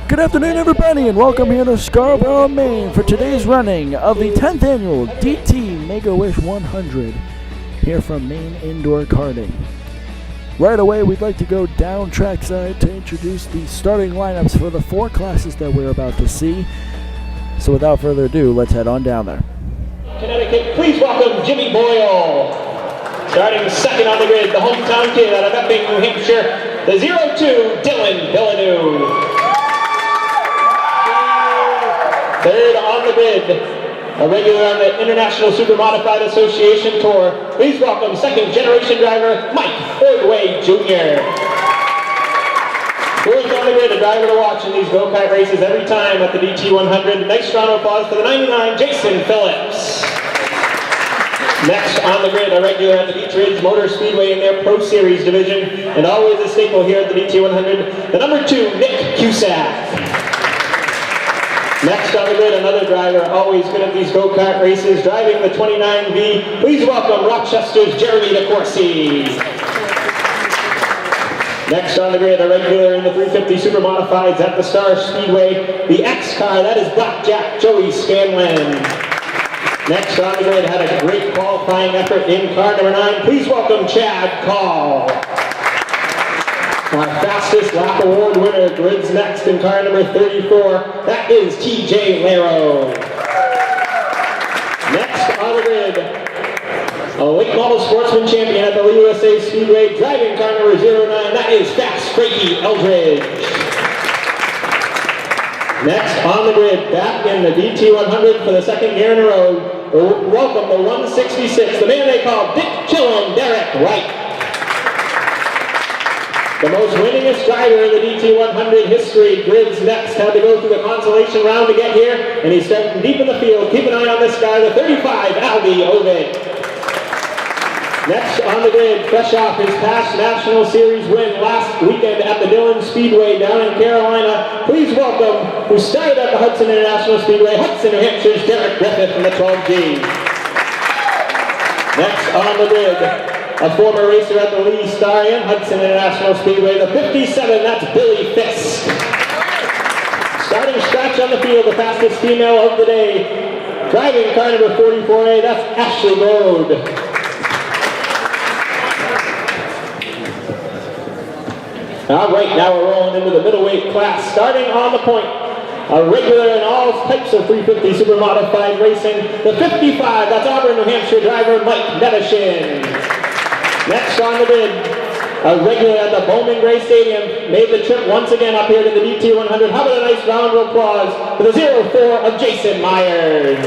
Good afternoon, everybody, and welcome here to Scarborough, Maine for today's running of the 10th annual DT Make-A-Wish 100 here from Maine Indoor Karting. Right away, we'd like to go down trackside to introduce the starting lineups for the four classes that we're about to see. So without further ado, let's head on down there. Connecticut, please welcome Jimmy Boyle. Starting second on the grid, the hometown kid out of Epping, New Hampshire, the 02, Dylan Villeneuve. Third on the grid, a regular on the International Super Modified Association Tour. Please welcome second generation driver, Mike Ordway Jr. Fourth on the grid, a driver to watch in these go-kart races every time at the DT 100. Nice round of applause for the 99, Jason Phillips. Next on the grid, a regular at the Beach Ridge Motor Speedway in their Pro Series division, and always a staple here at the DT 100, the number 2, Nick Cusack. Next on the grid, another driver, always good at these go-kart races, driving the 29V. Please welcome Rochester's Jeremy DeCourcy. Next on the grid, a regular in the 350 Super Modifieds at the Star Speedway, the X car, that is Blackjack Joey Scanlon. Next on the grid, had a great qualifying effort in car number 9. Please welcome Chad Call. Our fastest lap award winner, grids next in car number 34. That is TJ Laro. Next on the grid, a late model sportsman champion at the USA Speedway, driving car number 09. That is Fast Frankie Eldridge. Next on the grid, back in the DT 100 for the second year in a row, welcome the 166, the man they call Dick Chillum, Derek Wright. The most winningest driver in the DT 100 history. Grids next, had to go through the consolation round to get here, and he's starting deep in the field. Keep an eye on this guy, the 35, Albie Ovid. Next on the grid, fresh off his past National Series win last weekend at the Dillon Speedway down in Carolina. Please welcome, who started at the Hudson International Speedway, Hudson, New Hampshire's Derek Griffith from the 12G. Next on the grid, a former racer at the Lee Star and Hudson International Speedway, the 57, that's Billy Fisk. Starting scratch on the field, the fastest female of the day, driving car number 44A, that's Ashley Bode. All right, now we're rolling into the middleweight class. Starting on the point, a regular in all types of 350 Super Modified racing, the 55, that's Auburn, New Hampshire driver Mike Nedeshin. Next on the grid, a regular at the Bowman Gray Stadium, made the trip once again up here to the DT 100. How about a nice round of applause for the 04 of Jason Myers.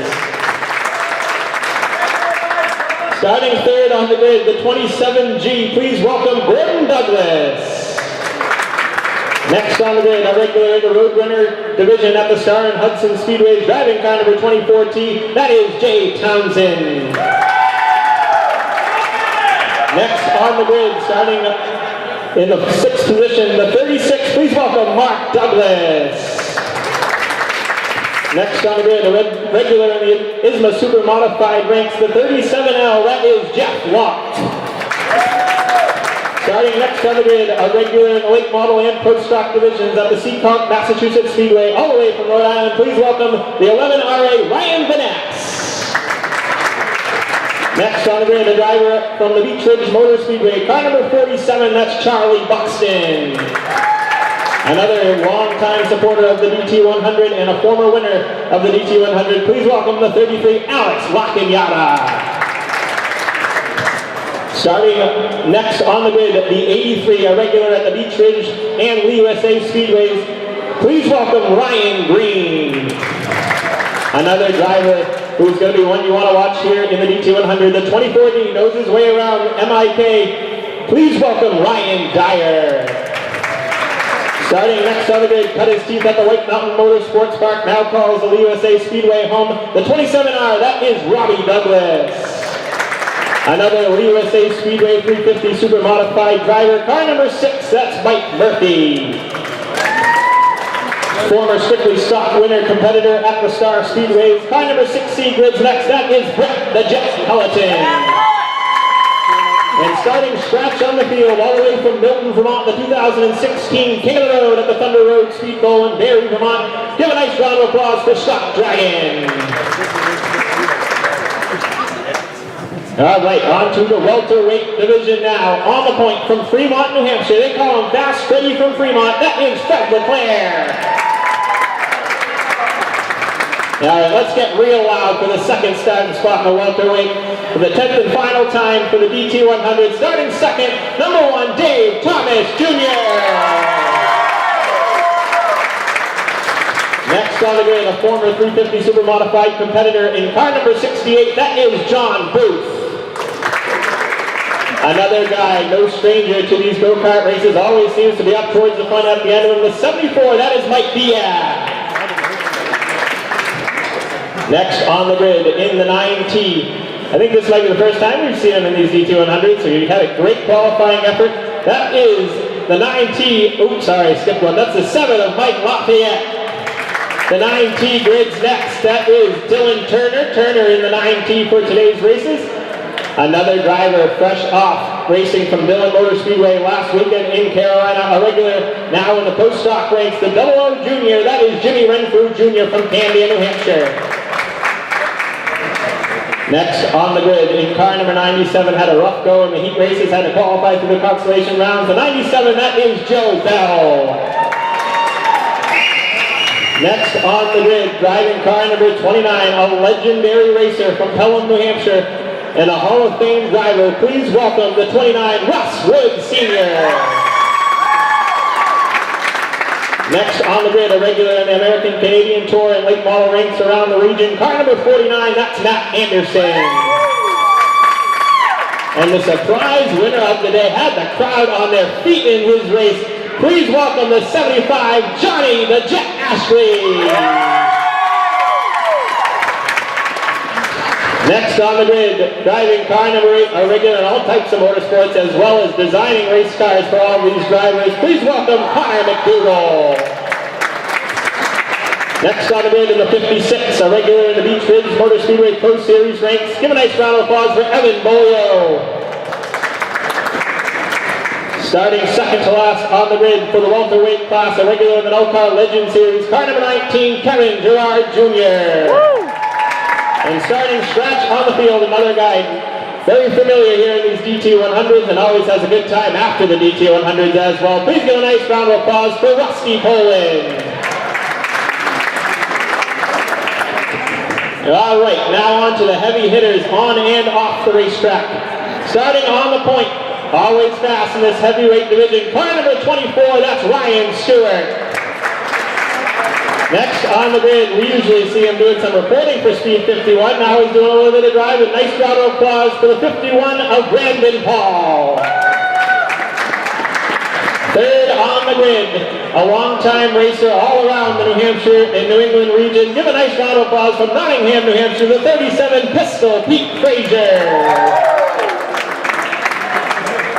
Starting third on the grid, the 27G, please welcome Gordon Douglas. Next on the grid, a regular in the Road Runner division at the Star and Hudson Speedways, driving car number 24T, that is Jay Townsend. Next on the grid, starting in the 6th position, the 36, please welcome Mark Douglas. Next on the grid, a regular in the ISMA Super Modified ranks, the 37L, that is Jeff Watt. Starting next on the grid, a regular in the late model and pro stock divisions at the Seekonk, Massachusetts Speedway, all the way from Rhode Island, please welcome the 11RA, Ryan Vanax. Next on the grid, a driver from the Beach Ridge Motor Speedway, car number 47, that's Charlie Buxton. Another long-time supporter of the DT 100 and a former winner of the DT 100. Please welcome the 33, Alex Lacanyata. Starting next on the grid, the 83, a regular at the Beach Ridge and Lee USA Speedways. Please welcome Ryan Green. Another driver who's going to be one you want to watch here in the DT 100. The 24D knows his way around MIK. Please welcome Ryan Dyer. Starting next on the grid, cut his teeth at the White Mountain Motorsports Park, now calls the Lee USA Speedway home. The 27R, that is Robbie Douglas. Another Lee USA Speedway 350 Super Modified driver, car number 6, that's Mike Murphy. Former Strictly Stock winner competitor at the Star Speedways, car number 6C grids next, that is Brett the Jet Peloton. And starting scratch on the field, all the way from Milton, Vermont, the 2016 King of the Road at the Thunder Road Speed Bowl in Barrie, Vermont. Give a nice round of applause for Scott Dragon. All right, on to the welterweight division now. On the point from Fremont, New Hampshire. They call him Fast Freddy from Fremont. That is Fred LeClaire. All right, let's get real loud for the second starting spot in the welterweight. For the 10th and final time for the DT 100. Starting second, number 1, Dave Thomas Jr. Next on the grid, a former 350 Super Modified competitor in car number 68. That is John Booth. Another guy, no stranger to these go-kart races, always seems to be up towards the front at the end of them. The 74, that is Mike Diaz. Next on the grid, in the 9T. I think this might be the first time we've seen him in these DT100, so you had a great qualifying effort. That is the 9T, oops, sorry, I skipped one. That's the 7 of Mike Lafayette. The 9T grids next. That is Dylan Turner. Turner in the 9T for today's races. Another driver fresh off racing from Dillon Motor Speedway last weekend in Carolina. A regular now in the post-stock ranks. The 00 Junior. That is Jimmy Renfrew Jr. from Candia, New Hampshire. Next on the grid in car number 97, had a rough go in the heat races, had to qualify for the consolation rounds. The 97, that is Joe Bell. Next on the grid, driving car number 29, a legendary racer from Pelham, New Hampshire, and a Hall of Fame driver. Please welcome the 29, Russ Wood Sr. Next on the grid, a regular in the American Canadian Tour and late model ranks around the region. Car number 49, that's Matt Anderson. And the surprise winner of the day had the crowd on their feet in his race. Please welcome the 75, Johnny the Jet Ashley. Next on the grid, driving car number 8, a regular in all types of motorsports as well as designing race cars for all these drivers. Please welcome Connor McDougall. Next on the grid in the 56, a regular in the Beach Ridge Motor Speedway Pro Series ranks. Give a nice round of applause for Evan Bolio. Starting second to last on the grid for the welterweight class, a regular in the No-Car Legend Series, car number 19, Kevin Gerard Jr. Woo! And starting scratch on the field, another guy very familiar here in these DT100s and always has a good time after the DT100s as well. Please give a nice round of applause for Rusty Poland. All right, now on to the heavy hitters on and off the racetrack. Starting on the point, always fast in this heavyweight division, car number 24, that's Ryan Stewart. Next on the grid, we usually see him doing some reporting for Speed 51. Now he's doing a little bit of driving. Nice round of applause for the 51 of Brandon Paul. Third on the grid, a long-time racer all around the New Hampshire and New England region. Give a nice round of applause from Nottingham, New Hampshire, the 37 Pistol, Pete Frazier.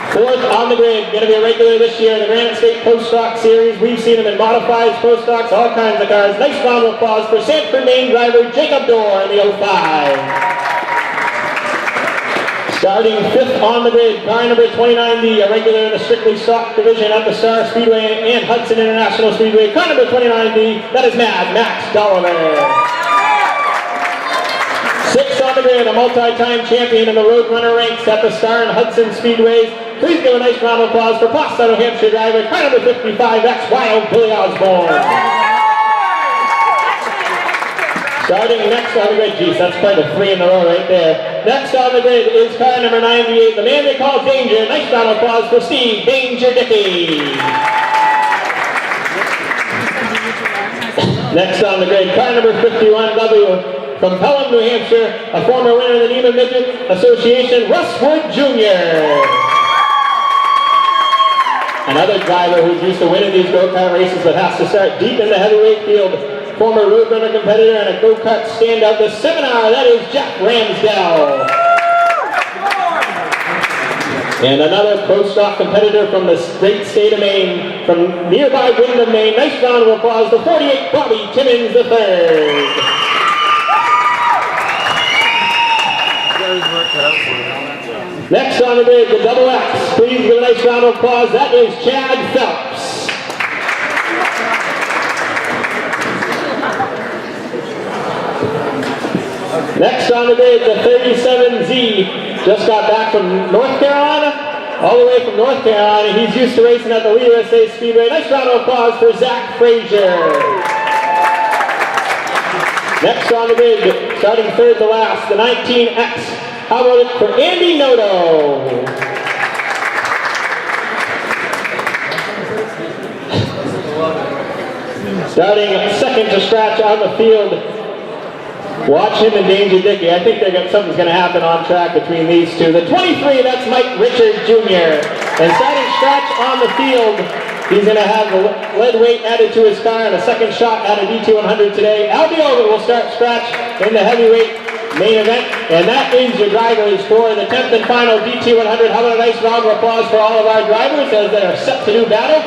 Fourth on the grid, going to be a regular this year in the Granite State Post-Stock Series. We've seen him in modifieds, post-stocks, all kinds of cars. Nice round of applause for Sanford, Maine driver Jacob Dorr in the 05. Starting fifth on the grid, car number 29D, a regular in the strictly stock division at the Star Speedway and Hudson International Speedway. Car number 29D, that is Mad Max Dolliver. Sixth on the grid, a multi-time champion in the Roadrunner ranks at the Star and Hudson Speedways. Please give a nice round of applause for Boston, New Hampshire driver, car number 55, that's Wild Billy Osborne. Starting next on the grid, geez, that's quite a 3 in a row right there. Next on the grid is car number 98, the man they call Danger. Nice round of applause for Steve Danger Dickey. Next on the grid, car number 51W. From Pelham, New Hampshire, a former winner of the Neiman Midget Association, Russ Wood Jr. Another driver who's used to winning these go-kart races but has to start deep in the heavyweight field. Former Roadrunner competitor and a go-kart standout, the seminar, that is Jeff Ramsdell. And another pro-stock competitor from the great state of Maine, from nearby Windham, Maine. Nice round of applause to 48 Bobby Timmons III. Next on the grid, the double X. Please give a nice round of applause. That is Chad Phelps. Next on the grid, the 37Z. Just got back from North Carolina, all the way from North Carolina. He's used to racing at the Lee USA Speedway. Nice round of applause for Zach Frazier. Next on the grid, starting third to last, the 19X. How about it for Andy Noto? Starting second to scratch on the field. Watch him and Danger Dickey. I think something's going to happen on track between these two. The 23, that's Mike Richards Jr. And starting scratch on the field, he's going to have the lead weight added to his car and a second shot at a DT100 today. Albiola will start scratch in the heavyweight main event. And that is your drivers for the 10th and final DT100. How about a nice round of applause for all of our drivers as they are set to do battle.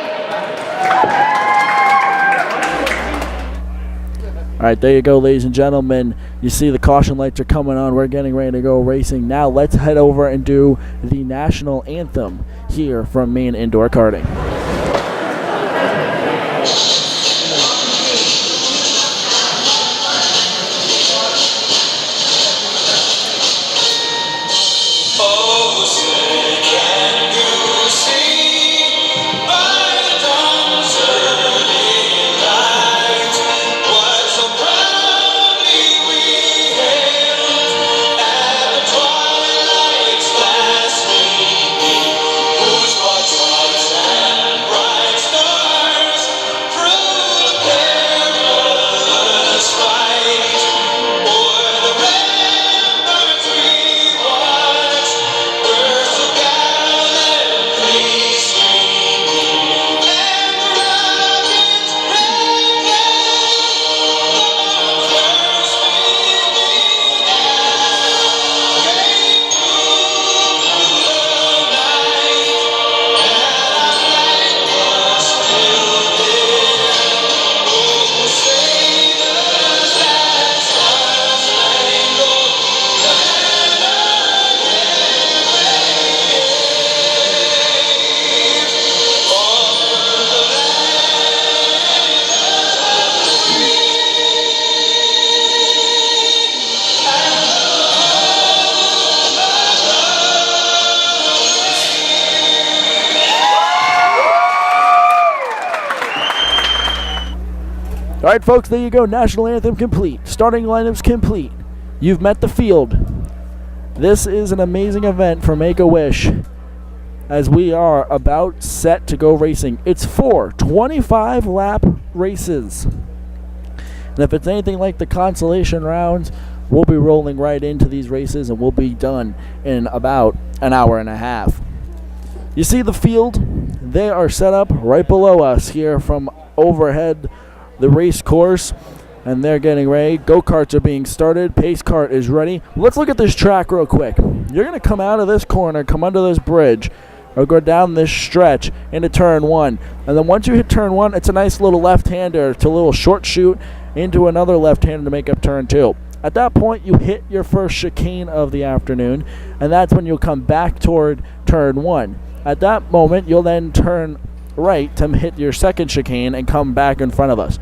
All right, there you go, ladies and gentlemen. You see the caution lights are coming on. We're getting ready to go racing. Now let's head over and do the national anthem here from Maine Indoor Karting. All right, folks, there you go. National anthem complete. Starting lineups complete. You've met the field. This is an amazing event for Make-A-Wish as we are about set to go racing. It's 4 25-lap races. And if it's anything like the consolation rounds, we'll be rolling right into these races and we'll be done in about an hour and a half. You see the field? They are set up right below us here from overhead the race course, and they're getting ready. Go-karts are being started. Pace kart is ready. Let's look at this track real quick. You're going to come out of this corner, come under this bridge, or go down this stretch into turn 1. And then once you hit turn 1, it's a nice little left-hander. It's a little short shoot into another left-hander to make up turn 2. At that point, you hit your first chicane of the afternoon, and that's when you'll come back toward turn 1. At that moment, you'll then turn right to hit your second chicane and come back in front of us.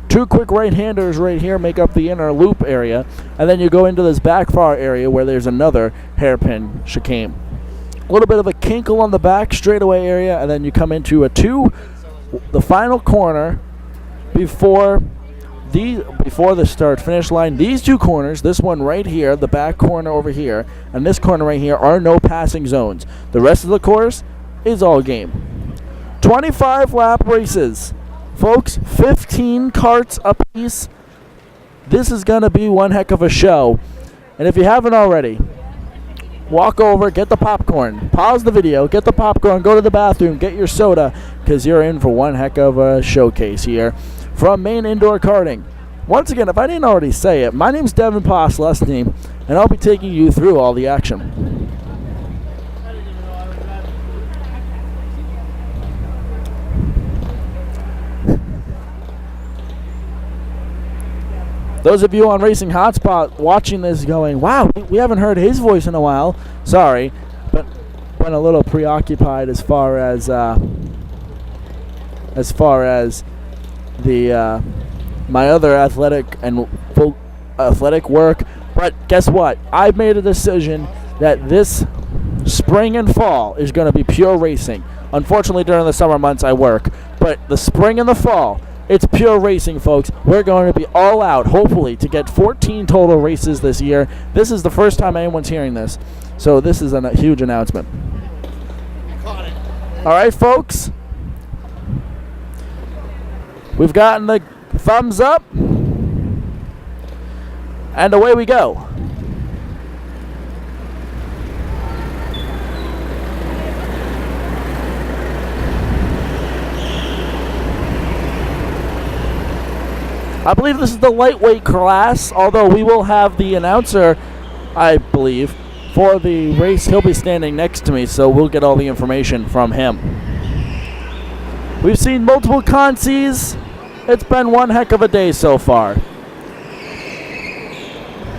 2 quick right-handers right here make up the inner loop area, and then you go into this back far area where there's another hairpin chicane. A little bit of a kinkle on the back straightaway area, and then you come into the final corner before the start-finish line. These 2 corners, this one right here, the back corner over here, and this corner right here, are no passing zones. The rest of the course is all game. 25-lap races. Folks, 15 carts apiece. This is going to be one heck of a show. And if you haven't already, walk over, get the popcorn, pause the video, get the popcorn, go to the bathroom, get your soda, because you're in for one heck of a showcase here from Maine Indoor Karting. Once again, if I didn't already say it, my name's Devin Poslusny, and I'll be taking you through all the action. Those of you on Racing Hotspot watching this going, wow, we haven't heard his voice in a while. Sorry, been a little preoccupied as far as the my other athletic work. But guess what? I've made a decision that this spring and fall is going to be pure racing. Unfortunately, during the summer months I work, but the spring and the fall, it's pure racing, folks. We're going to be all out, hopefully, to get 14 total races this year. This is the first time anyone's hearing this, so this is a huge announcement. All right, folks. We've gotten the thumbs up, and away we go. I believe this is the lightweight class, although we will have the announcer, I believe, for the race. He'll be standing next to me, so we'll get all the information from him. We've seen multiple consies. It's been one heck of a day so far.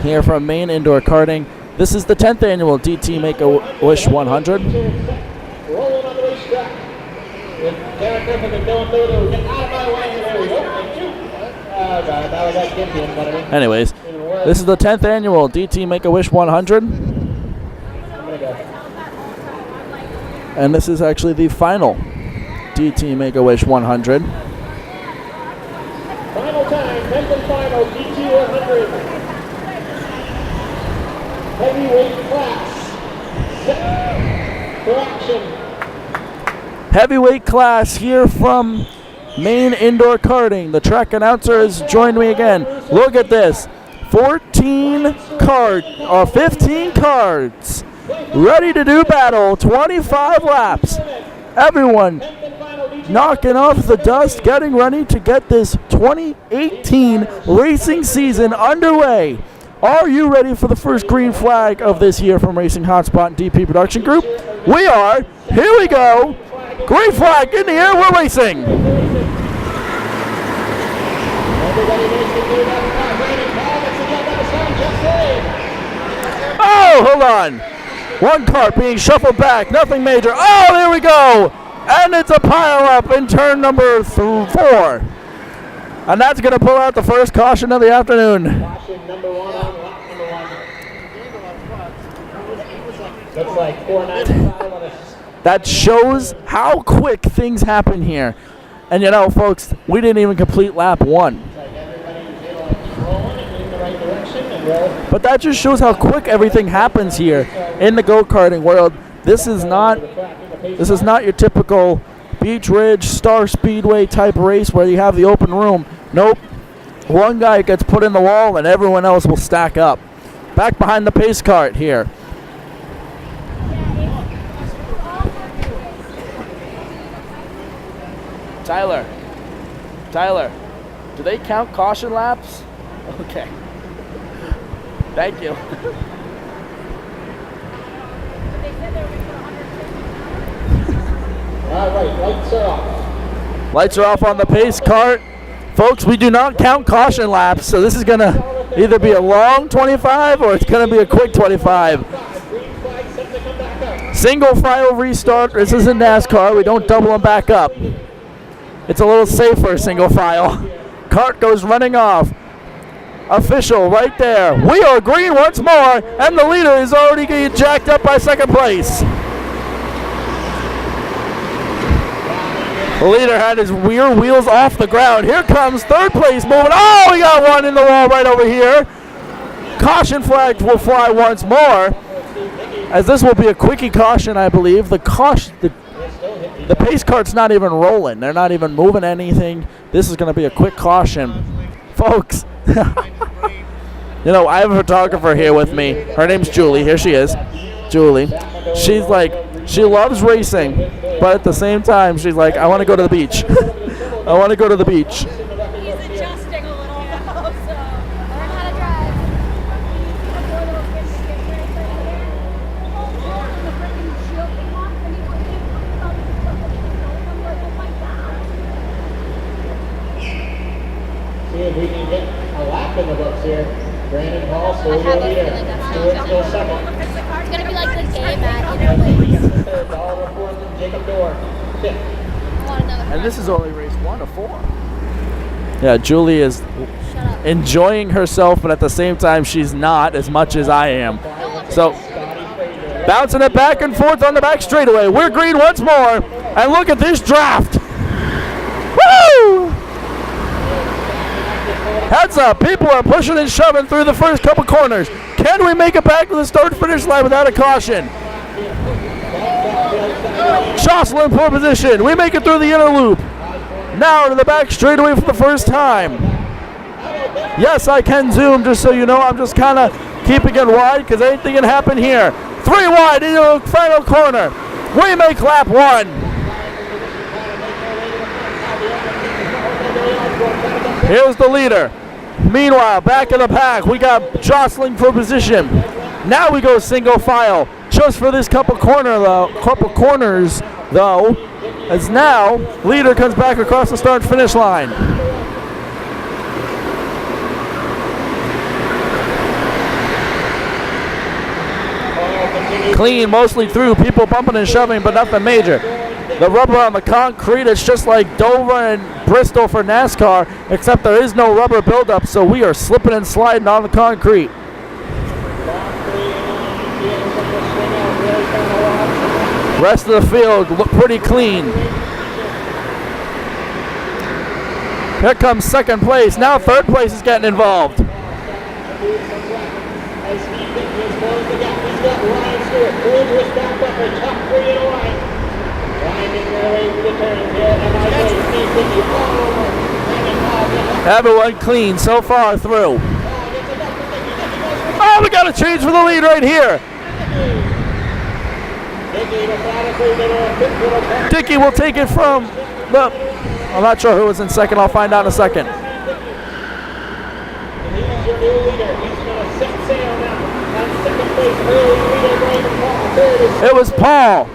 Here from Maine Indoor Karting, this is the 10th annual DT Make-A-Wish 100. Rolling on the racetrack. With Derek Griffin and Dylan Luther. Get out of my way. There we go. Anyways, this is the 10th annual DT Make-A-Wish 100. And this is actually the final DT Make-A-Wish 100. Final time, 10th and final, DT 100. Heavyweight class. Set for action. Heavyweight class here from Maine Indoor Karting. The track announcer has joined me again. Look at this. 15 cards ready to do battle. 25 laps. Everyone knocking off the dust, getting ready to get this 2018 racing season underway. Are you ready for the first green flag of this year from Racing Hotspot and DP Production Group? We are. Here we go. Green flag in the air. We're racing. Oh, hold on. One cart being shuffled back. Nothing major. Oh, there we go. And it's a pile up in turn number 4. And that's going to pull out the first caution of the afternoon. Caution number 1 on lap number 1. Looks like 495 on a... That shows how quick things happen here. And you know, folks, we didn't even complete lap 1. But that just shows how quick everything happens here in the go-karting world. This is not your typical Beach Ridge Star Speedway type race where you have the open room. Nope. One guy gets put in the wall and everyone else will stack up. Back behind the pace cart here. Tyler, do they count caution laps? Okay. Thank you. All right, lights are off. Lights are off on the pace cart. Folks, we do not count caution laps, so this is going to either be a long 25 or it's going to be a quick 25. Single file restart. This isn't NASCAR. We don't double them back up. It's a little safer single file. Cart goes running off. Official right there. We are green once more, and the leader is already getting jacked up by second place. The leader had his rear wheels off the ground. Here comes third place moving. Oh, we got one in the wall right over here. Caution flag will fly once more, as this will be a quickie caution, I believe. The pace cart's not even rolling. They're not even moving anything. This is going to be a quick caution. Folks, you know, I have a photographer here with me. Her name's Julie. Here she is. Julie. She's like, she loves racing, but at the same time, she's like, I want to go to the beach. I want to go to the beach. He's adjusting a little, so learn how to drive. See if we can get a lap in the books here. Brandon Hall, so I we'll have a leader. feeling that's Stewart's not still second. going to gonna be like the game at Italy. And this is only race 1 of 4. Yeah, Julie is enjoying herself, but at the same time, she's not as much as I am. So, bouncing it back and forth on the back straightaway. We're green once more. And look at this draft. Woo! Heads up, people are pushing and shoving through the first couple corners. Can we make it back to the start-finish line without a caution? Jocelyn pole position. We make it through the inner loop. Now to the back straightaway for the first time. Yes, I can zoom, just so you know. I'm just kind of keeping it wide because anything can happen here. 3 wide into the final corner. We make lap 1. Here's the leader. Meanwhile, back in the pack, we got jostling for position. Now we go single file, just for this couple corners, though, as now leader comes back across the start-finish line. Clean, mostly through, people bumping and shoving, but nothing major. The rubber on the concrete, it's just like Dover and Bristol for NASCAR, except there is no rubber buildup, so we are slipping and sliding on the concrete. Rest of the field look pretty clean. Here comes second place. Now third place is getting involved. Everyone clean so far through. Oh, we got a change for the lead right here. Dickey will take it from the... I'm not sure who was in second. I'll find out in a second. It was Paul.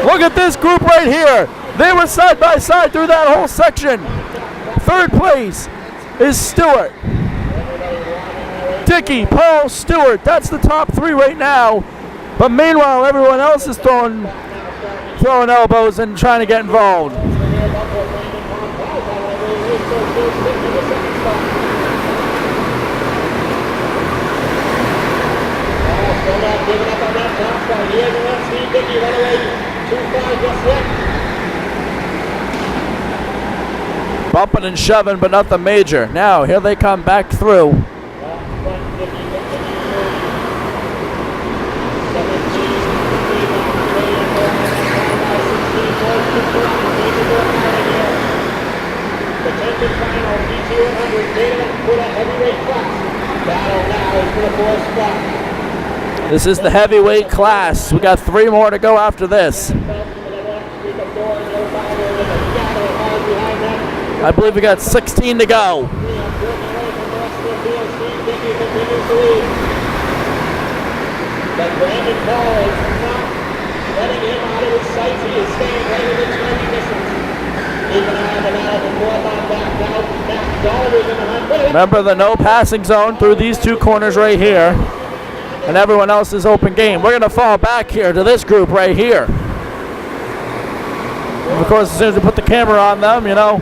Look at this group right here. They were side by side through that whole section. Third place is Stewart. Dickey, Paul, Stewart. That's the top 3 right now. But meanwhile, everyone else is throwing elbows and trying to get involved. Bumping and shoving, but nothing major. Now, here they come back through. This is the heavyweight class. We got 3 more to go after this. I believe we got 16 to go. Remember the no passing zone through these 2 corners right here. And everyone else is open game. We're going to fall back here to this group right here. And of course, as soon as we put the camera on them, you know,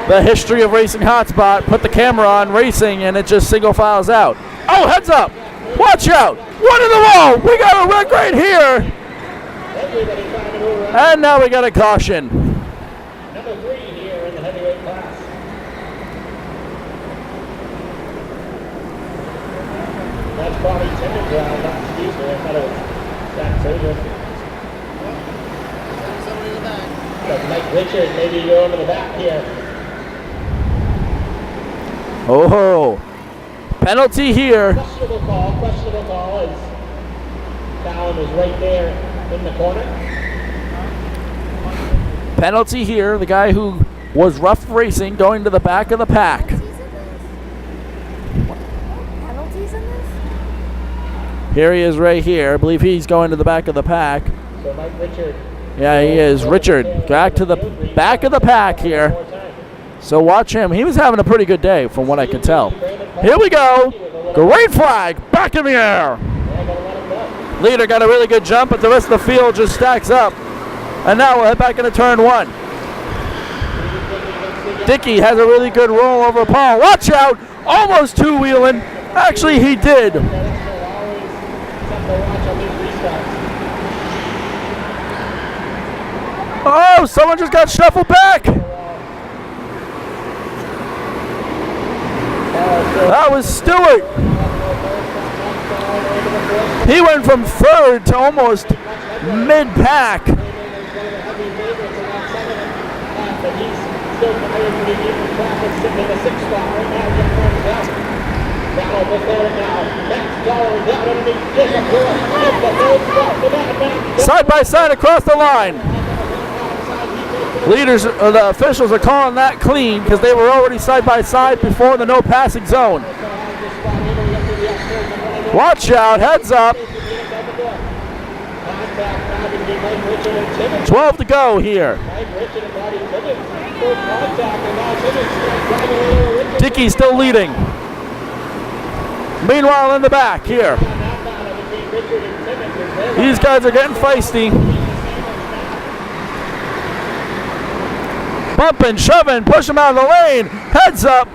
the history of racing Hotspot, put the camera on racing and it just single files out. Oh, heads up! Watch out! 1 in the wall! We got a wreck right here! And now we got a caution. Number 3 here in the heavyweight class. That's Bobby Timmons, not excuse me, I thought it was Zach Sager. Mike Richard, maybe go over the back here. Oh, penalty here. Questionable call as Fallon was right there in the corner. Penalty here, the guy who was rough racing going to the back of the pack. Penalties in this? Here he is right here. I believe he's going to the back of the pack. So Mike Richard. Yeah, he is. Richard, back to the back of the pack here. So watch him. He was having a pretty good day from what I can tell. Here we go. Green flag, back in the air. Leader got a really good jump, but the rest of the field just stacks up. And now we'll head back into turn 1. Dickey has a really good roll over Paul. Watch out! Almost two-wheeling. Actually, he did. Oh, someone just got shuffled back. That was Stewart. He went from third to almost mid-pack. Side by side across the line. Leaders, the officials are calling that clean because they were already side by side before the no passing zone. Watch out, heads up. 12 to go here. Dickey still leading. Meanwhile, in the back here, these guys are getting feisty. Bumping, shoving, push him out of the lane. Heads up.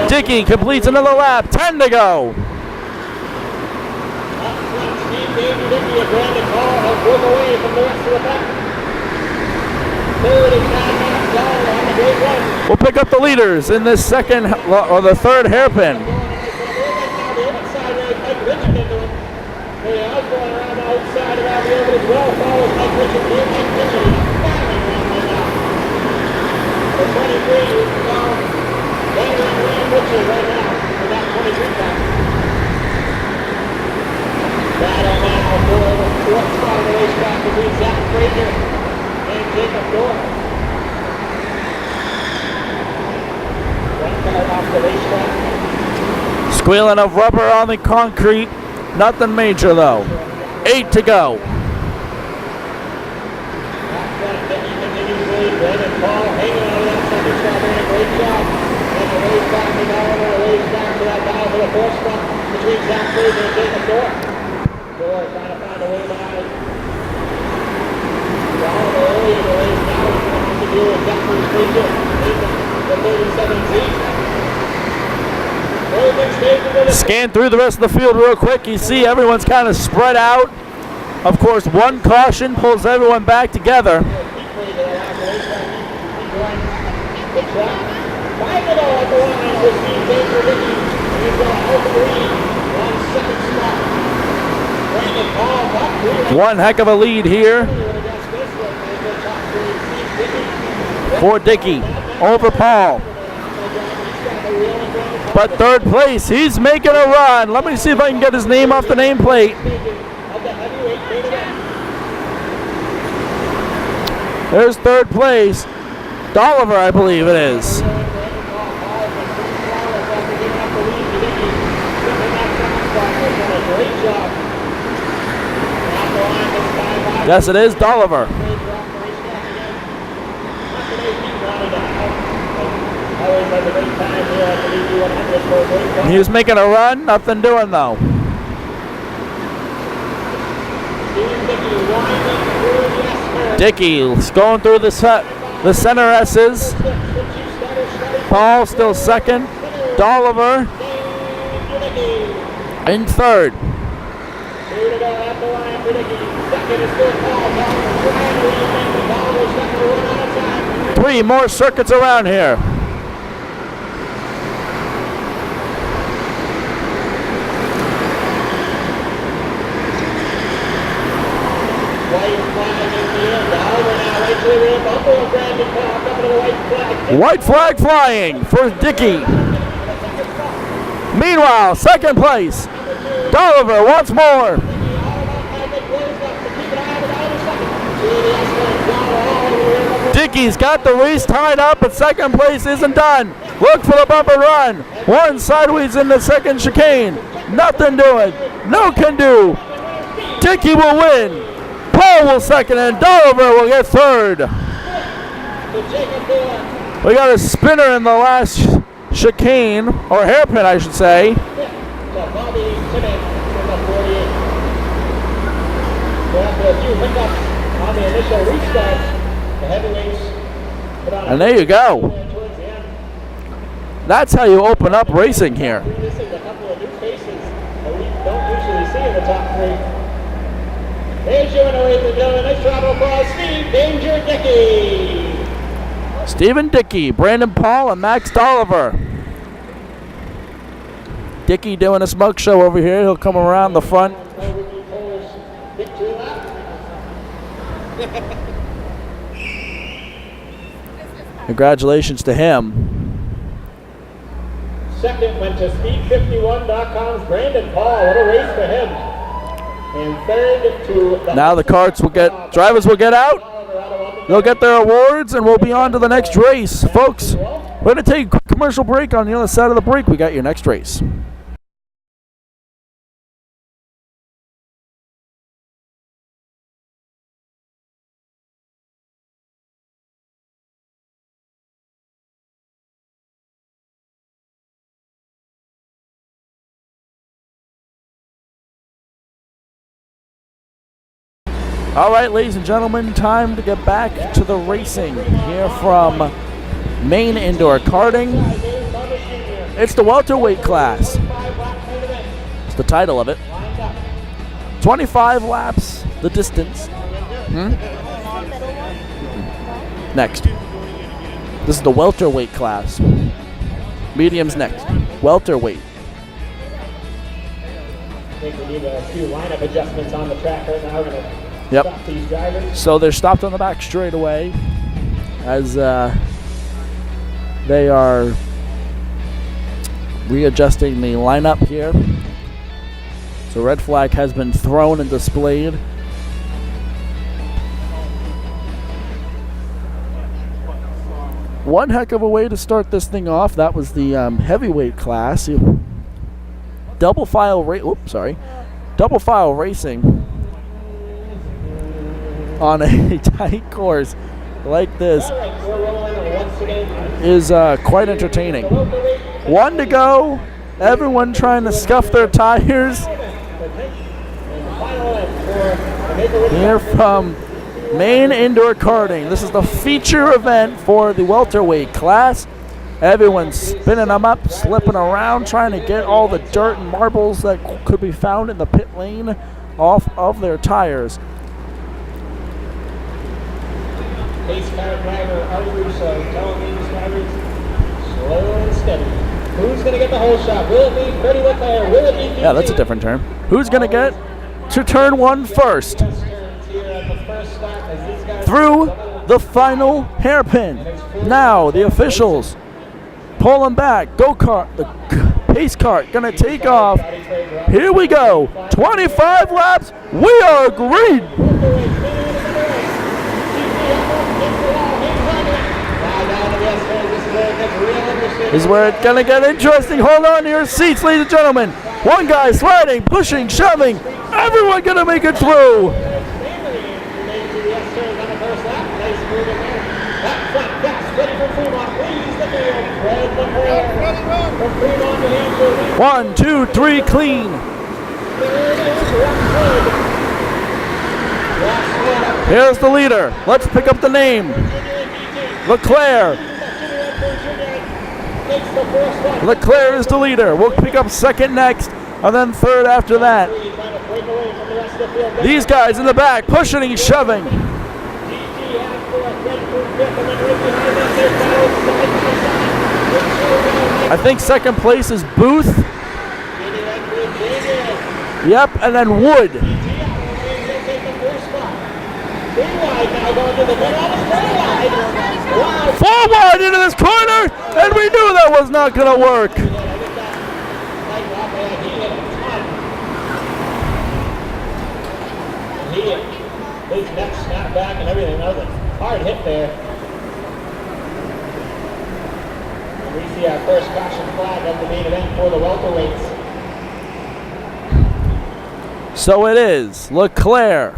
Dickey completes another lap. 10 to go. We'll pick up the leaders in this second or the third hairpin. Squealing of rubber on the concrete. Nothing major though. 8 to go. Scan through the rest of the field real quick. You see everyone's kind of spread out. Of course, one caution pulls everyone back together. One heck of a lead here for Dickey over Paul. But third place, he's making a run. Let me see if I can get his name off the nameplate. There's third place. Dolliver, I believe it is. Yes, it is Dolliver. He was making a run, nothing doing though. Dickey's going through the center S's. Paul still second. Dolliver in third. 3 more circuits around here. White flag flying for Dickey. Meanwhile, second place, Dolliver once more. Dickey's got the race tied up, but second place isn't done. Look for the bumper run. One sideways in the second chicane. Nothing doing. No can do. Dickey will win. Paul will second, and Dolliver will get third. We got a spinner in the last chicane, or hairpin, I should say. So Bobby Simmons in the 48. So after a few hiccups on the initial restart, the heavyweights put on And there you go. towards the end. That's how you open up racing here. This is a couple of new faces that we don't usually see in the top three. There's your winner, ladies and gentlemen. Nice round of applause, Steve Danger Dickey. Stephen Dickey, Brandon Paul, and Max Dolliver. Dickey doing a smoke show over here. He'll come around the front. Congratulations to him. Second went to Speed51.com's Brandon Paul. What a race for him. And third to Now the carts will get, drivers will get out. They'll get their awards, and we'll be on to the next race. Folks, we're going to take a quick commercial break. On the other side of the break, we got your next race. All right, ladies and gentlemen, time to get back to the racing here from Maine Indoor Karting. It's the welterweight class. It's the title of it. 25 laps, the distance. Next. This is the welterweight class. Medium's next. Welterweight. I think we need a few lineup adjustments on the track right now. We're going to Yep. stop these drivers. So they're stopped on the back straightaway as they are readjusting the lineup here. So red flag has been thrown and displayed. One heck of a way to start this thing off. That was the heavyweight class. Double file racing on a tight course like this is quite entertaining. One to go. Everyone trying to scuff their tires. Here from Maine Indoor Karting. This is the feature event for the welterweight class. Everyone's spinning them up, slipping around, trying to get all the dirt and marbles that could be found in the pit lane off of their tires. Pace car driver Art Russo telling these drivers slow and steady. Who's going to get the whole shot? Will it be Freddie Leclerc? Will it be DT? Yeah, that's a different term. Who's going to get to turn one first? Through the final hairpin. Now the officials pull them back. Go-kart, the pace cart going to take off. Here we go. 25 laps. We are green. This is where it's going to get interesting. Hold on to your seats, ladies and gentlemen. One guy sliding, pushing, shoving. Everyone going to make it through. One, two, three, clean. Here's the leader. Let's pick up the name. Leclerc. Leclerc is the leader. We'll pick up second next, and then third after that. These guys in the back pushing and shoving. I think second place is Booth. Yep, and then Wood. Forward into this corner, and we knew that was not going to work. His neck snapped back and everything. That was a hard hit there. And we see our first caution flag at the main event for the welterweights. So it is Leclerc,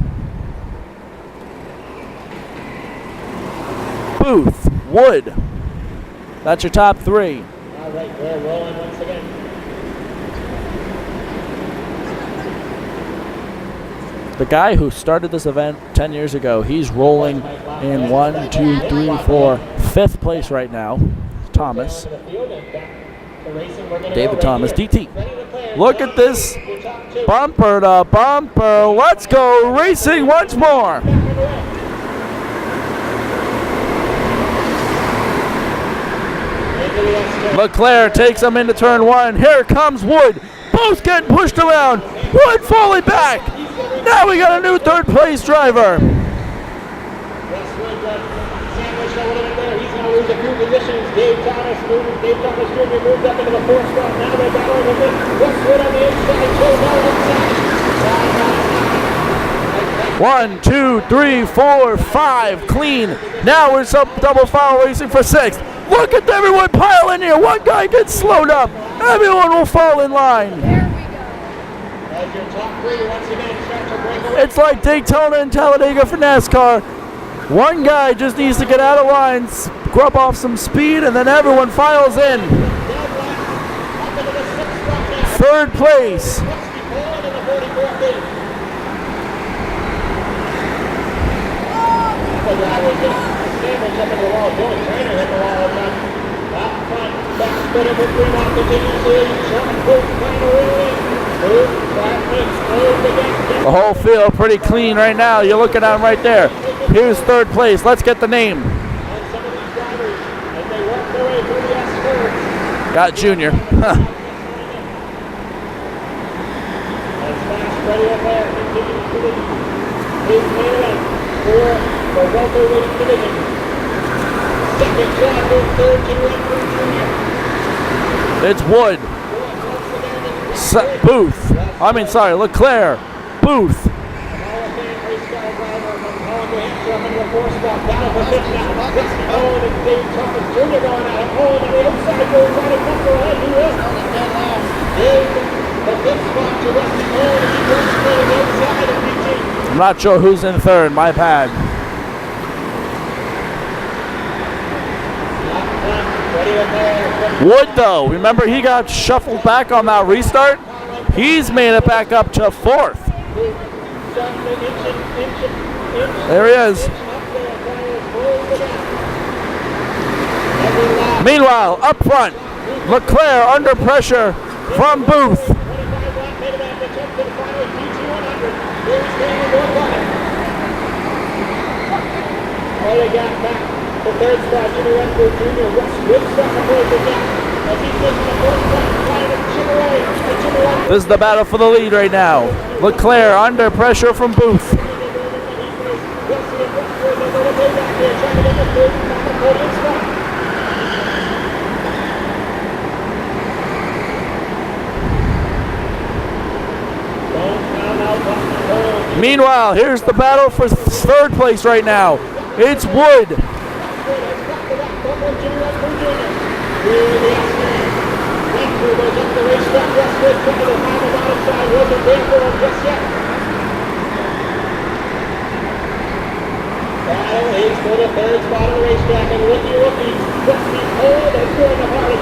Booth, Wood. That's your top three. All right, we're rolling once again. The guy who started this event 10 years ago, he's rolling in 1, 2, 3, 4, 5th place right now. Thomas. David Thomas, DT. Look at this. Bumper to bumper. Let's go racing once more. Leclerc takes him into turn 1. Here comes Wood. Both getting pushed around. Wood falling back. Now we got a new 3rd place driver. He's going to lose a few positions. Dave Thomas Jr. moves up into the 4th spot. Now they're battling with it. Westwood on the inside. Joe 1, 2, 3, 4, 5. Clean. Now we're some double foul racing for 6th. Look at everyone pile in here. One guy gets slowed up. Everyone will fall in line. There we go. As your top 3 once again start to break away. It's like Daytona and Talladega for NASCAR. One guy just needs to get out of line, grub off some speed, and then everyone files in. 3rd place. The whole field pretty clean right now. You're looking at him right there. Here's 3rd place. Let's get the name. Got Junior. It's Wood. Booth. Leclerc. Booth. I'm not sure who's in 3rd. My bad. Wood, though, remember he got shuffled back on that restart? He's made it back up to 4th. There he is. Meanwhile, up front, Leclerc under pressure from Booth. The 3rd spot, Jimmy Westwood Jr. Westwood starting to close the gap as he's taking the 4th spot, trying to chip away. This is the battle for the lead right now. Leclerc under pressure from Booth. Meanwhile, here's the battle for 3rd place right now. It's Wood. He's for the 3rd spot on the racetrack, and rookie, Rusty Cole is doing the party.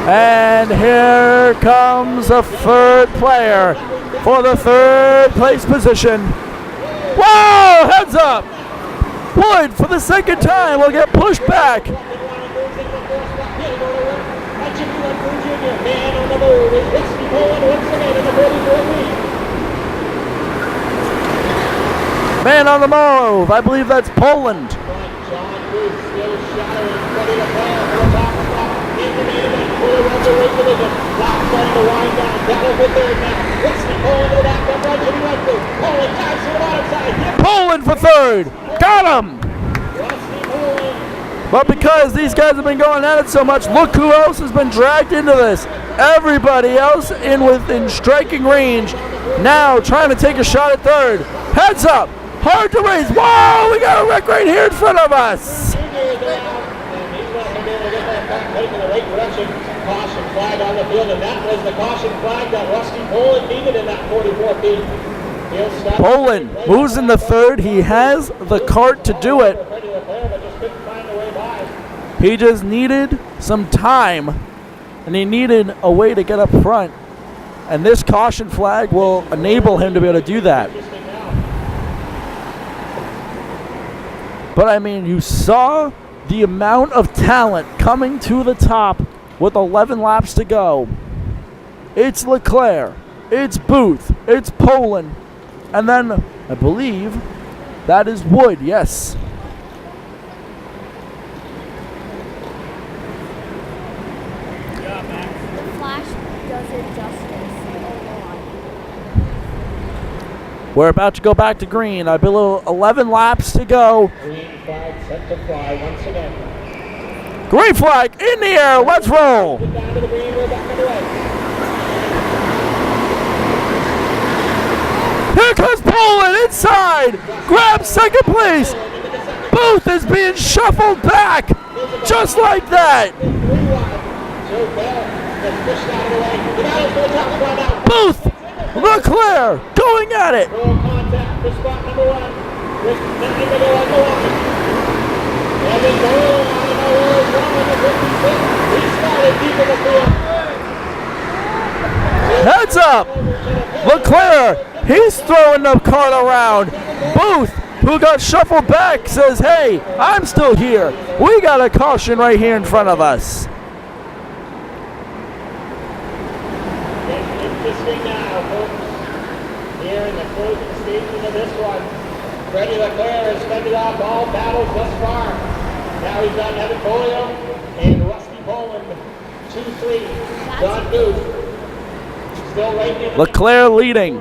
And here comes a 3rd player for the 3rd place position. Whoa! Heads up! Wood, for the 2nd time, will get pushed back. Man on the move. I believe that's Poland. Poland for 3rd. Got him. But because these guys have been going at it so much, look who else has been dragged into this. Everybody else within striking range. Now trying to take a shot at 3rd. Heads up. Hard to race. Whoa, we got a wreck right here in front of us. Caution flag on the field, and that was the caution flag that Rusty Poland needed in that 44 feet. Poland moves in the 3rd. He has the cart to do it. He just needed some time, and he needed a way to get up front. And this caution flag will enable him to be able to do that. But I mean, you saw the amount of talent coming to the top with 11 laps to go. It's Leclerc, it's Booth, it's Poland, and then I believe that is Wood, yes. We're about to go back to green. I believe 11 laps to go. Green flag set to fly once again. Green flag in the air. Let's roll. Get down to the green. We're back on the right. Here comes Poland inside. Grabs second place. Booth is being shuffled back. Just like that. Booth. Leclerc going at it. Roll contact for spot number 1. With nothing to go on the line. And then Doyle on the road, 156. He started deep in the field. Heads up. Leclerc, he's throwing the cart around. Booth, who got shuffled back, says, hey, I'm still here. We got a caution right here in front of us. Interesting now, folks. Here in the closing stages of this one, Freddie Leclerc has fended off all battles thus far. Now he's got Devin Poslusny and Rusty Poland, 2-3. John Booth still right in Leclerc leading.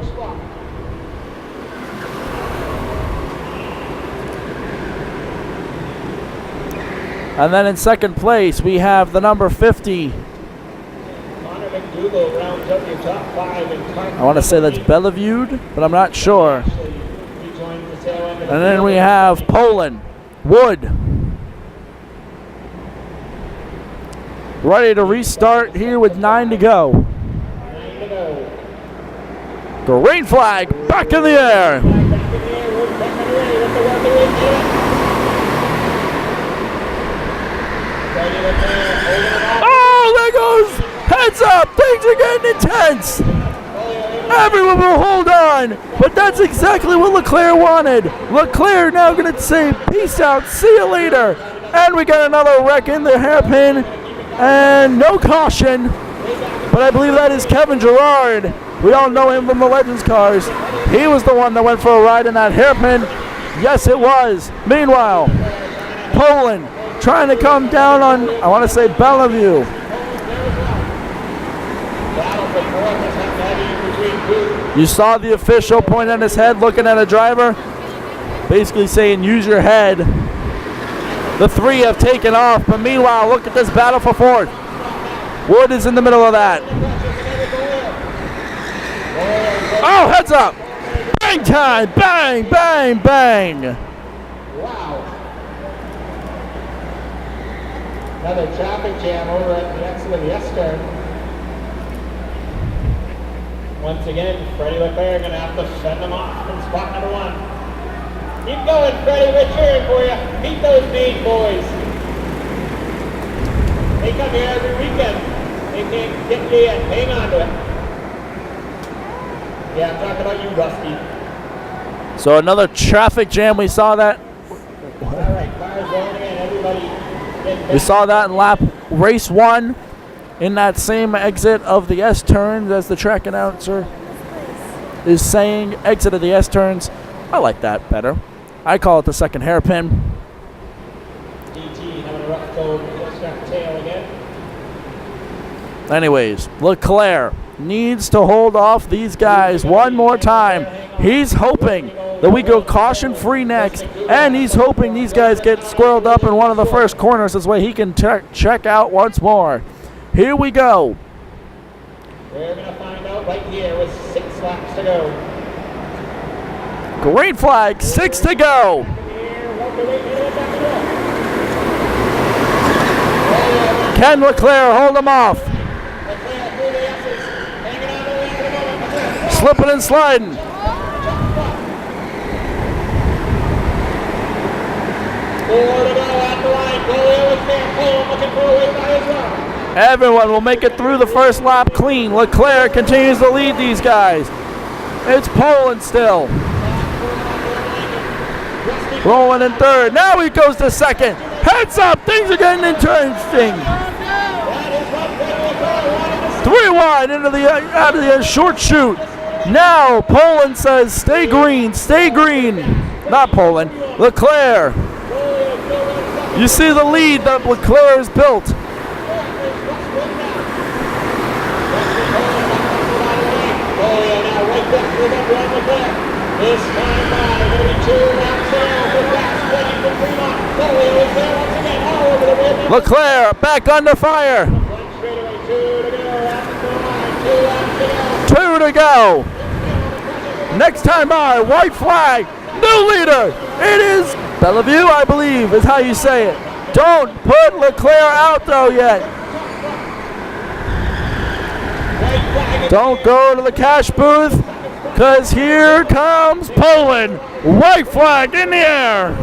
And then in second place, we have the number 50. Rounds up your top 5 in I want to say that's Bellevue, but I'm not sure. And then we have Poland, Wood. Ready to restart here with 9 to go. 9 to go. Green flag back in the air. Oh, there goes. Heads up, things are getting intense. Everyone will hold on, but that's exactly what Leclerc wanted. Leclerc now going to say, peace out, see you later. And we got another wreck in the hairpin, and no caution. But I believe that is Kevin Gerard. We all know him from the Legends cars. He was the one that went for a ride in that hairpin. Yes, it was. Meanwhile, Poland trying to come down on, I want to say, Bellevue. You saw the official point at his head looking at a driver, basically saying use your head. The 3 have taken off, but meanwhile look at this battle for fourth. Wood is in the middle of that. Oh, heads up. Bang time, bang, bang, bang. Wow. Another traffic jam over at the exit of the S-turn. Once again, Freddie Leclerc going to have to send them off from spot number 1. Keep going, Freddie. We're cheering for you. Meet those Maine boys. They come here every weekend. They can't get you yet. Hang on to it. Yeah, I'm talking about you, Rusty. So another traffic jam. We saw that. All right, cars going again. Everybody. We saw that in race 1. In that same exit of the S-turns, as the track announcer is saying, exit of the S-turns. I like that better. I call it the second hairpin. DT having a rough go, just got tail again. Anyways, Leclerc needs to hold off these guys one more time. He's hoping that we go caution-free next, and he's hoping these guys get squirreled up in one of the first corners. This way he can check out once more. Here we go. We're going to find out right here with 6 laps to go. Green flag, 6 to go. Can Leclerc hold him off? Slipping and sliding. Four to go at the line. Polio is there. Everyone will make it through the first lap clean. Leclerc continues to lead these guys. It's Poland still. Rolling in third. Now he goes to second. Heads up, things are getting interesting. 3 wide out of the short chute. Now Poland says, stay green, stay green. Not Poland, Leclerc. You see the lead that Leclerc has built. Leclerc back under fire. 2 to go. Next time by, white flag, new leader. It is Bellevue, I believe, is how you say it. Don't put Leclerc out though yet. Don't go to the cash booth, because here comes Poland. White flag in the air.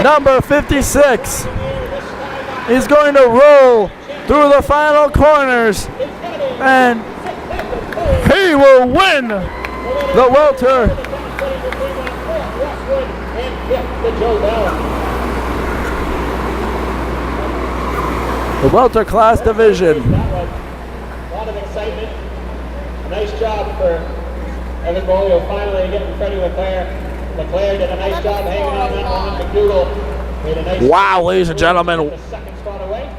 Number 56 is going to roll through the final corners, and he will win the welter. The welter class division. A lot of excitement. Nice job for Evan Bolio finally getting Freddie Leclerc. Leclerc did a nice job hanging on that one. McDougall made a nice Wow, ladies and gentlemen. the second spot away.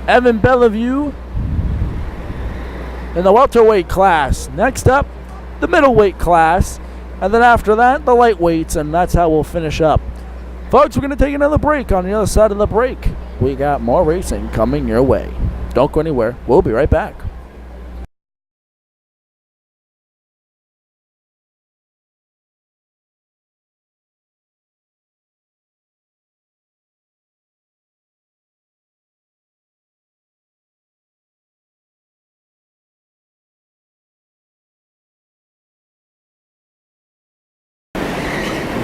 Evan Bellevue in the welterweight class. Next up, the middleweight class. And then after that, the lightweights. And that's how we'll finish up. Folks, we're going to take another break. On the other side of the break, we got more racing coming your way. Don't go anywhere. We'll be right back.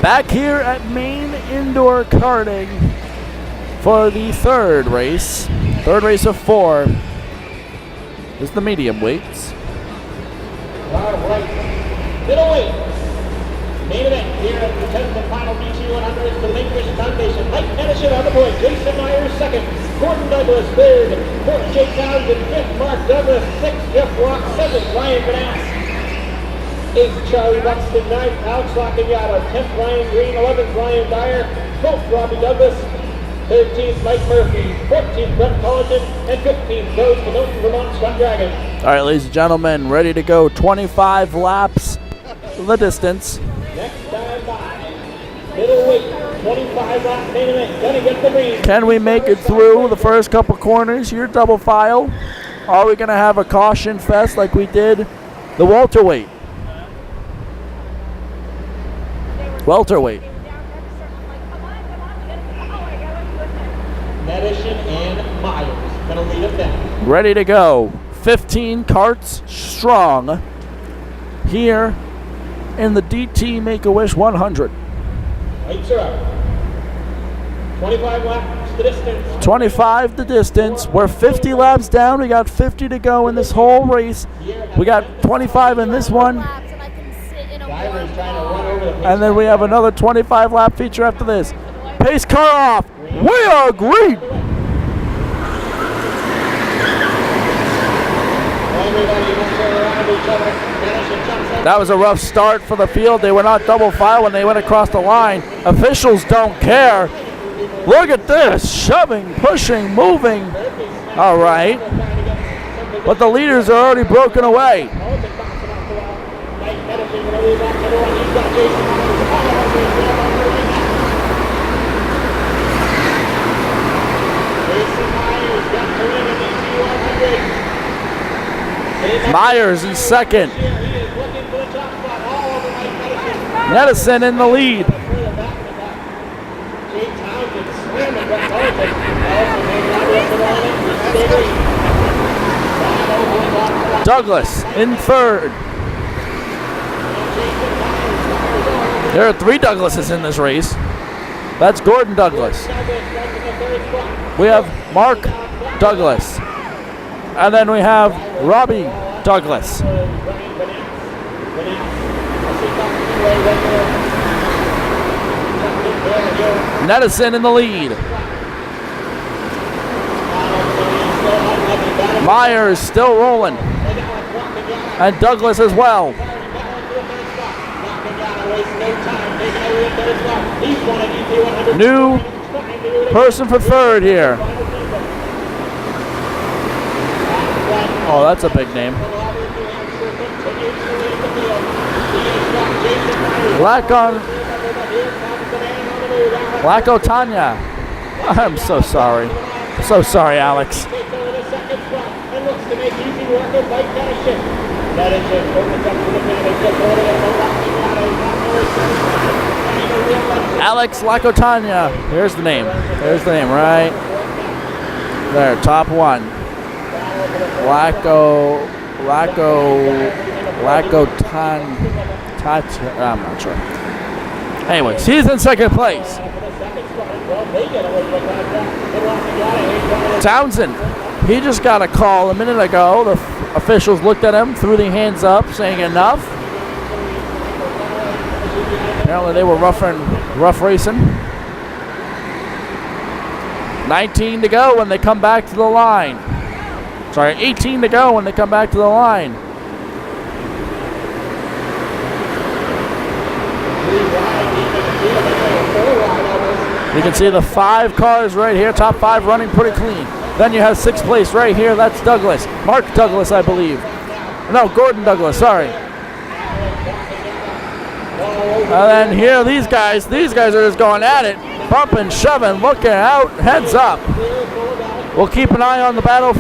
Back here at Maine Indoor Karting for the third race of 4 is the medium weights. All right, middleweight. Main event here at the 10th and final BC 100 Relinquished Foundation. Mike Edison on the point, Jason Myers second, Gordon Douglas third, 4th Jake Townsend, 5th Mark Douglas, 6th Jeff Rock, 7th Ryan Banass. 8th Charlie Buxton, 9th Alex Lockenyato, 10th Ryan Green, 11th Ryan Dyer, 12th Robbie Douglas, 13th Mike Murphy, 14th Brett Collington, and 15th goes to Milton Vermont Scott Dragon. All right, ladies and gentlemen, ready to go. 25 laps the distance. Next time by, middleweight, 25 lap main event, gonna get the green. Can we make it through the first couple corners here, double file? Are we going to have a caution fest like we did the welterweight? Welterweight. Medicine and Myers gonna lead them down. Ready to go. 15 carts strong here in the DT Make-A-Wish 100. Lights are up. 25 laps the distance. 25 the distance. We're 50 laps down. We got 50 to go in this whole race. We got 25 in this one. Drivers trying to run over the pace. And then we have another 25 lap feature after this. Pace car off. We are green. Everybody moves around each other. Medicine jumps up. That was a rough start for the field. They were not double file when they went across the line. Officials don't care. Look at this. Shoving, pushing, moving. All right. But the leaders are already broken away. Myers in second. Medicine in the lead. Douglas in third. There are 3 Douglases in this race. That's Gordon Douglas. We have Mark Douglas. And then we have Robbie Douglas. Nedison in the lead. Myers still rolling. And Douglas as well. New person for third here. Oh, that's a big name. Lacko Tanya. I'm so sorry. So sorry, Alex. Alex Lacotanya. Here's the name. There's the name right there. Top 1. I'm not sure. Anyways, he's in second place. Townsend. He just got a call a minute ago. The officials looked at him, threw their hands up, saying enough. Apparently they were rough racing. 19 to go when they come back to the line. Sorry, 18 to go when they come back to the line. You can see the 5 cars right here, top 5 running pretty clean. Then you have 6th place right here, that's Douglas. Mark Douglas, I believe. No, Gordon Douglas, sorry. And then here, these guys are just going at it. Bumping, shoving, looking out, heads up. We'll keep an eye on the battle.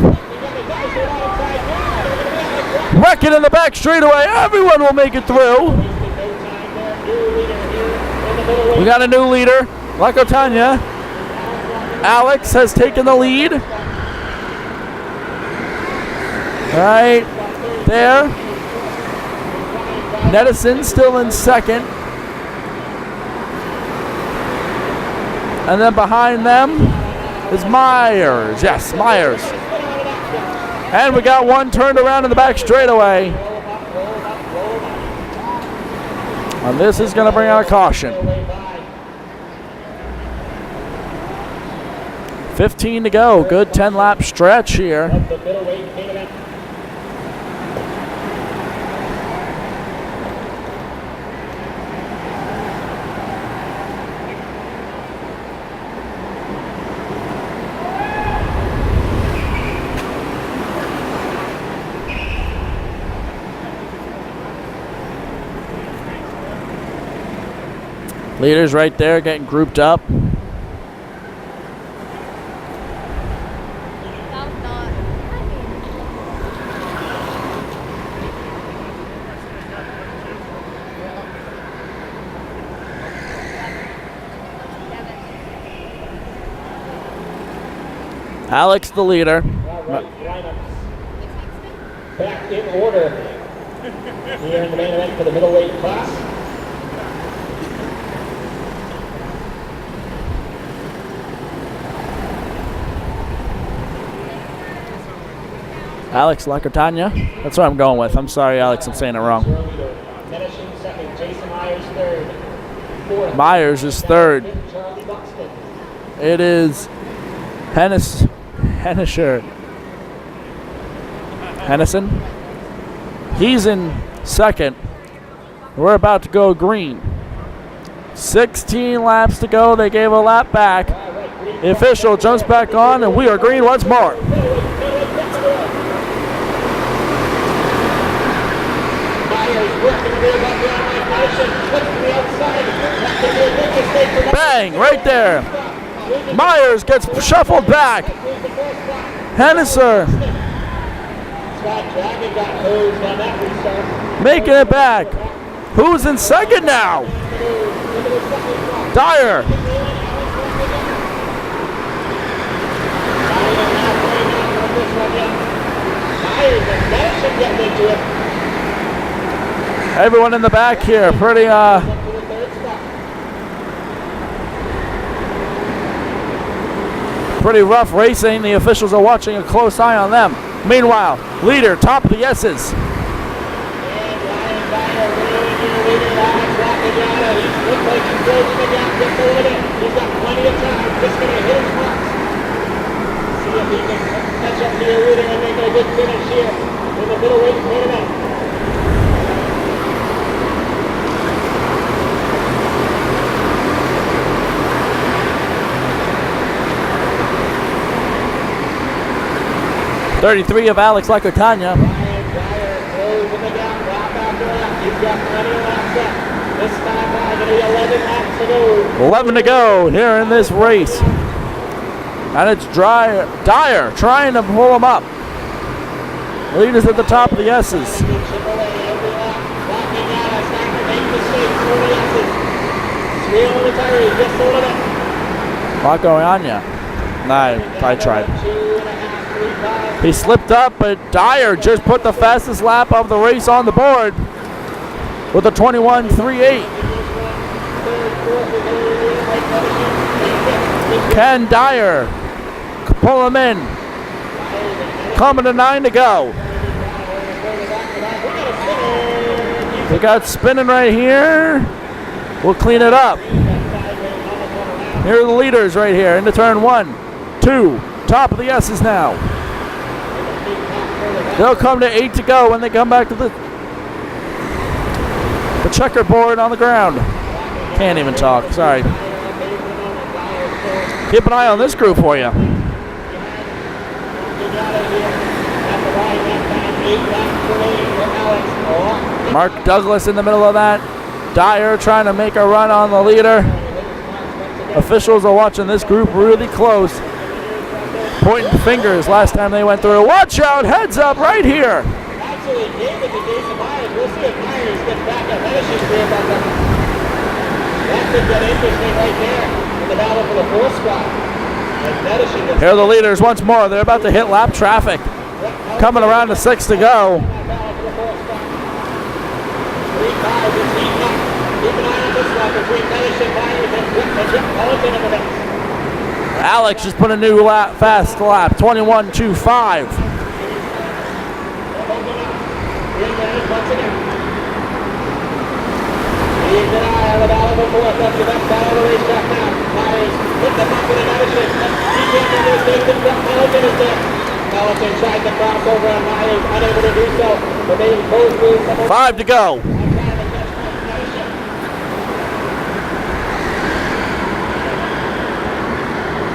Wrecking in the back straightaway, everyone will make it through. We got a new leader, Lacotanya. Alex has taken the lead. Right there. Nedison still in second. And then behind them is Myers. Yes, Myers. And we got one turned around in the back straightaway. And this is going to bring out a caution. 15 to go. Good 10-lap stretch here. Leaders right there getting grouped up. Alex the leader. Back in order here in the main event for the middleweight class. Alex Lacotanya. That's what I'm going with. I'm sorry, Alex, I'm saying it wrong. Myers is third. It is Hennison. He's in second. We're about to go green. 16 laps to go. They gave a lap back. The official jumps back on, and we are green once more. Bang, right there. Myers gets shuffled back. Henniser making it back. Who's in second now? Dyer. Everyone in the back here, pretty rough racing. The officials are watching a close eye on them. Meanwhile, leader, top of the S's. He's got plenty of time. Just going to hit his marks. See if he can catch up to your leader and make a good finish here in the middleweight main event. .33 of Alex Lacotanya. Ryan Dyer closing the gap, lap after lap. He's got plenty of laps left. This time by going to be 11 laps to go. 11 to go here in this race. And it's Dyer trying to pull him up. Leaders at the top of the S's. A lot going on, yeah. Nah, I tried. He slipped up, but Dyer just put the fastest lap of the race on the board with a 21.38. Can Dyer pull him in? Coming to 9 to go. We got spinning right here. We'll clean it up. Here are the leaders right here into turn 1, 2. Top of the S's now. They'll come to 8 to go when they come back to the checkerboard on the ground. Can't even talk, sorry. Keep an eye on this group for you. Mark Douglas in the middle of that. Dyer trying to make a run on the leader. Officials are watching this group really close. Pointing fingers last time they went through. Watch out, heads up right here. Actually, David to Jason Myers. We'll see if Myers gets back at finishing career back up. That could get interesting right there in the battle for the 4th spot. Here are the leaders once more. They're about to hit lap traffic. Coming around to 6 to go. Keep an eye on this one between Pettis and Myers and Pelican in the mix. Alex just put a new fast lap, 21.25. Pelican tried to cross over on Myers, unable to do so, but they both moved. 5 to go.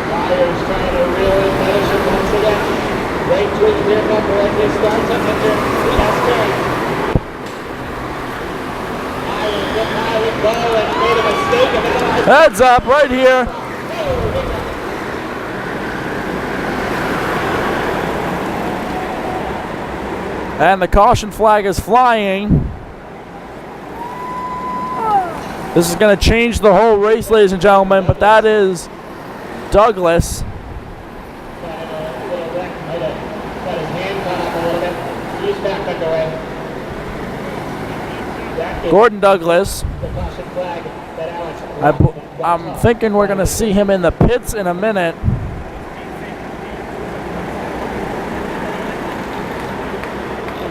Myers trying to reel in Medicine once again. Right twist rear bumper as they start to enter the SK. Myers let Myers go and made a mistake. Heads up right here. And the caution flag is flying. This is going to change the whole race, ladies and gentlemen, but that is Douglas. Gordon Douglas. I'm thinking we're going to see him in the pits in a minute.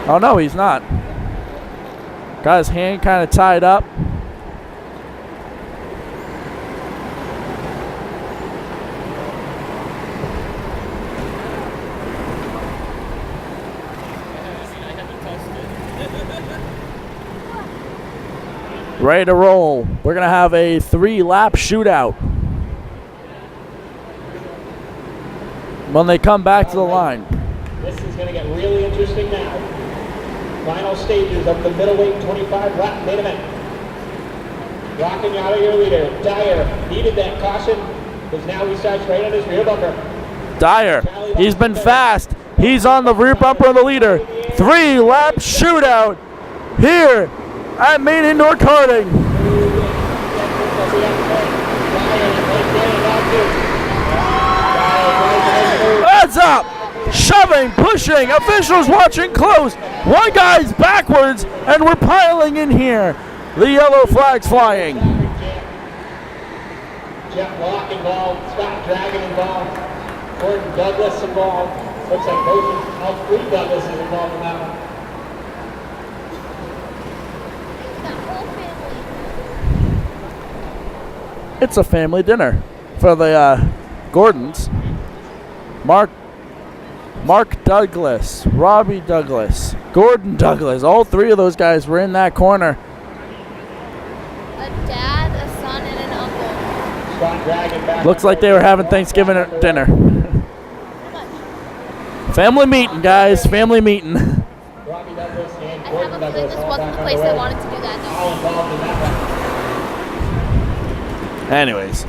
Oh no, he's not. Got his hand kind of tied up. Ready to roll. We're going to have a 3-lap shootout when they come back to the line. This is going to get really interesting now. Final stages of the middleweight 25-lap main event. Rocking out of your leader, Dyer needed that caution because now he starts right on his rear bumper. Dyer, he's been fast. He's on the rear bumper of the leader. 3-lap shootout here at Maine Indoor Karting. Heads up! shoving, pushing, officials watching close. One guy's backwards, and we're piling in here. The yellow flag's flying. Jeff Locke involved, Scott Dragon involved, Gordon Douglas involved. Looks like all three Douglases involved in that one. It's a family dinner for the Gordons. Mark Douglas, Robbie Douglas, Gordon Douglas. All three of those guys were in that corner. A dad, a son, and an uncle. Scott Dragon back. Looks like they were having Thanksgiving dinner. Family meeting, guys. Family meeting. Robbie Douglas and I Gordon have a Douglas this all wasn't back the on place the I road. wanted to do that All involved in that one. Anyways,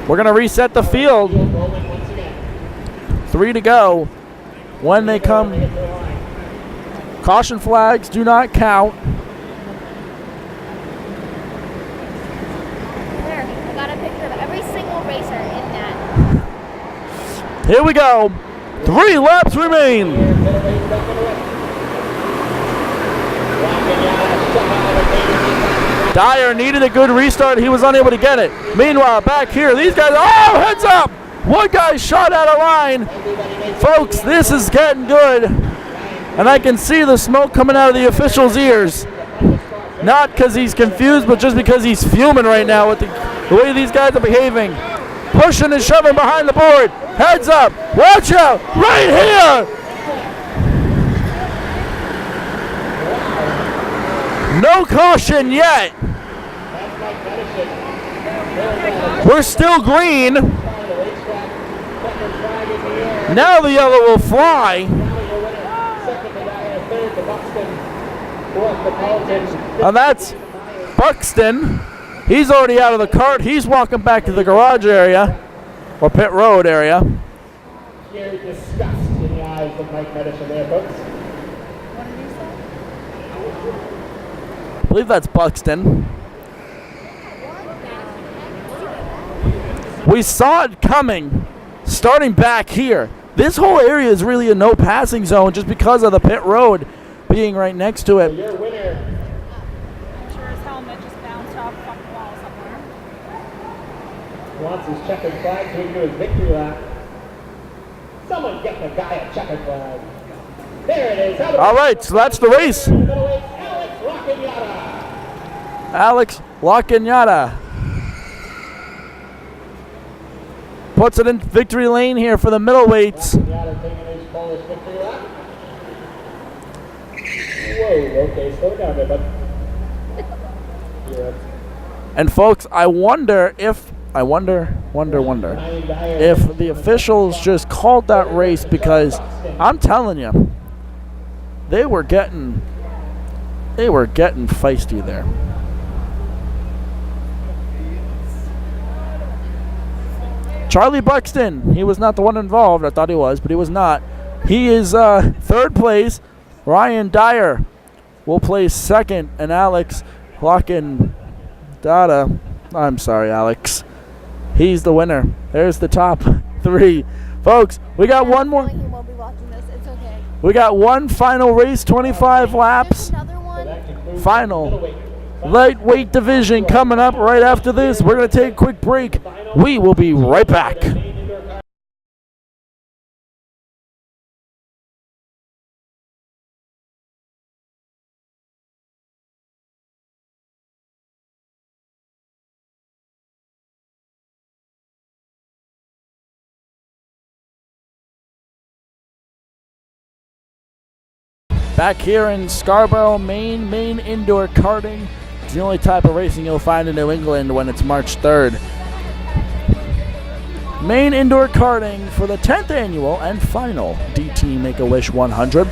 we're going to reset the field. Rolling once again. 3 to go. When they come, caution flags do not count. There, I got a picture of every single racer in that. Here we go. 3 laps remain. Dyer needed a good restart. He was unable to get it. Meanwhile, back here, these guys, oh, heads up. One guy shot out of line. Folks, this is getting good. And I can see the smoke coming out of the official's ears. Not because he's confused, but just because he's fuming right now with the way these guys are behaving. Pushing and shoving behind the board. Heads up. Watch out. Right here. No caution yet. We're still green. Now the yellow will fly. And that's Buxton. He's already out of the cart. He's walking back to the garage area, or pit road area. Very disgust in the eyes of Mike Medicine there, folks. I believe that's Buxton. We saw it coming, starting back here. This whole area is really a no passing zone just because of the pit road being right next to it. Your winner. I'm sure his helmet just bounced off the wall somewhere. Wants his checkered flag so he can do his victory lap. Someone get the guy a checkered flag. There it is. All right, so that's the race. Alex Lacagnotta puts it in victory lane here for the middleweights. Whoa, okay, slow down there, bud. And folks, I wonder if the officials just called that race, because I'm telling you, they were getting feisty there. Charlie Buxton, he was not the one involved. I thought he was, but he was not. He is third place. Ryan Dyer will place second, and Alex Lacagnotta, I'm sorry, Alex, he's the winner. There's the top 3. Folks, we got one more. He won't be watching this. It's okay. We got one final race, 25 laps. There's another one. Final lightweight division coming up right after this. We're going to take a quick break. We will be right back. Back here in Scarborough, Maine, Maine indoor karting. It's the only type of racing you'll find in New England when it's March 3rd. Maine indoor karting for the 10th annual and final DT Make-A-Wish 100.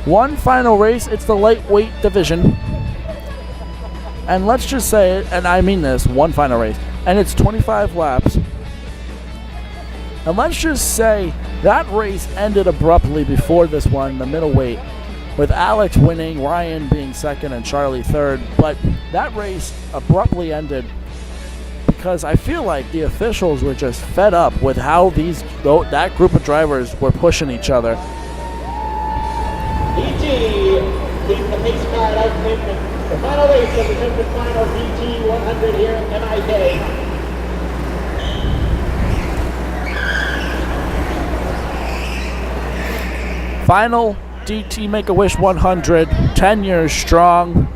One final race, it's the lightweight division. And let's just say, and I mean this, one final race, and it's 25 laps. And let's just say that race ended abruptly before this one, the middleweight, with Alex winning, Ryan being second, and Charlie third. But that race abruptly ended because I feel like the officials were just fed up with how that group of drivers were pushing each other. DT leading the pace car out in the final race of the 10th and final DT 100 here at MIK. Final DT Make-A-Wish 100, 10 years strong.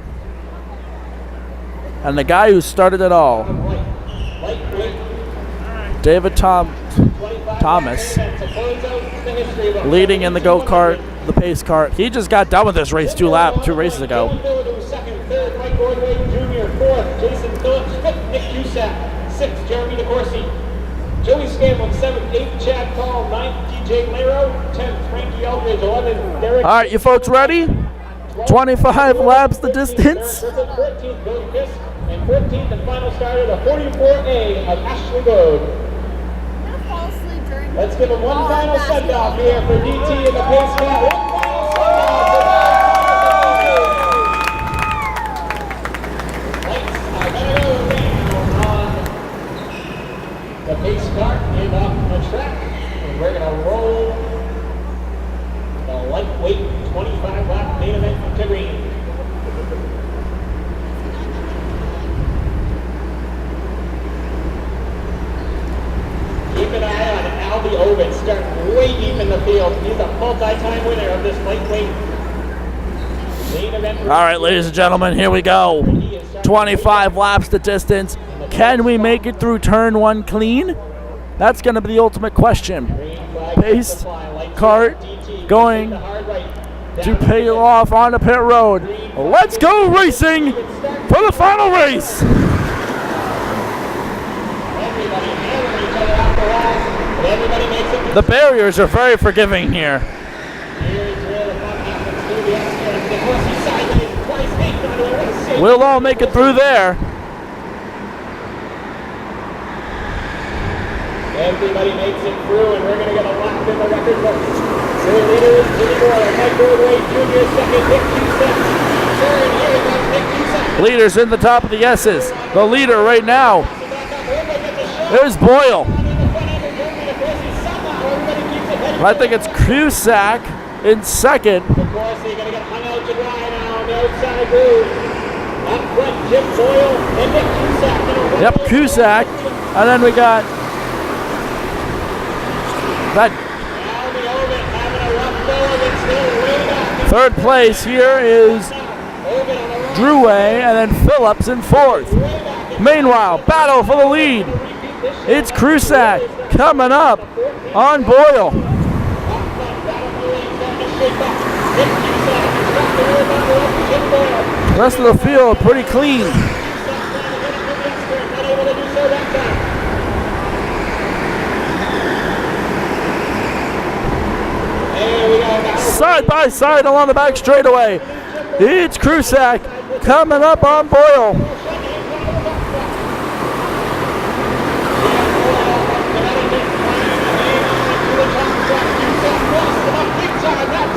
And the guy who started it all, David Thomas, leading in the go-kart, the pace kart. He just got done with this race 2 races ago. Joey Scanlon, 7th, 8th, Chad Paul, 9th, DJ Lero, 10th, Frankie Eldridge, 11th, Derek. All right, you folks ready? 25 laps the distance. 14th, Billy Fisk, and 14th and final starter, the 44A of Ashley Road. Let's give him one final send-off here for DT in the pace car. One final send-off. Lights are gonna go now on the pace car and off the track. And we're gonna roll the lightweight 25-lap main event to green. Keep an eye on Albie Ovid, starting way deep in the field. He's a multi-time winner of this lightweight main event. All right, ladies and gentlemen, here we go. 25 laps the distance. Can we make it through turn 1 clean? That's going to be the ultimate question. Pace kart going to pay off on the pit road. Let's go racing for the final race. The barriers are very forgiving here. We'll all make it through there. Everybody makes it through, and we're going to get a lap in the record books. So leader is Jimmy Boyle, Mike Broadway Jr., second, Nick Cusack. Third, here comes Nick Cusack. Leaders in the top of the S's. The leader right now is Boyle. I think it's Cusack in second. Of course, they're going to get hung out to dry now on the outside groove. Up front, Jim Boyle and Nick Cusack. Yep, Cusack. And then we got that. Third place here is Drew Way, and then Phillips in fourth. Meanwhile, battle for the lead. It's Cusack coming up on Boyle. The rest of the field pretty clean. Side by side along the back straightaway. It's Cusack coming up on Boyle.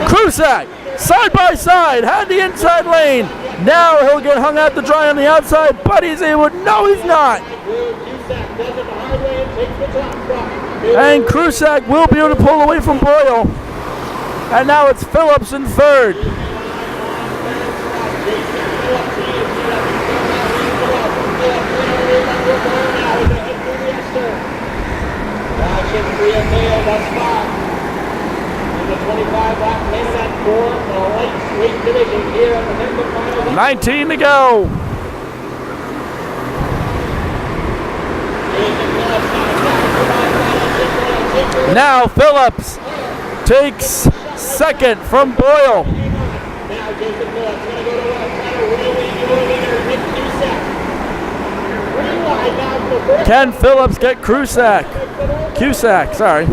Cusack, side by side, had the inside lane. Now he'll get hung out to dry on the outside, but he's able. No, he's not. And Cusack will be able to pull away from Boyle. And now it's Phillips in third. Thus far in the 25-lap main event for the lightweight division here at the 10th and final. 19 to go. Now Phillips takes second from Boyle. Now Jason Phillips going to go to really your leader, Nick Cusack. Pretty wide now for the fourth. Can Phillips get Cusack? Cusack, sorry.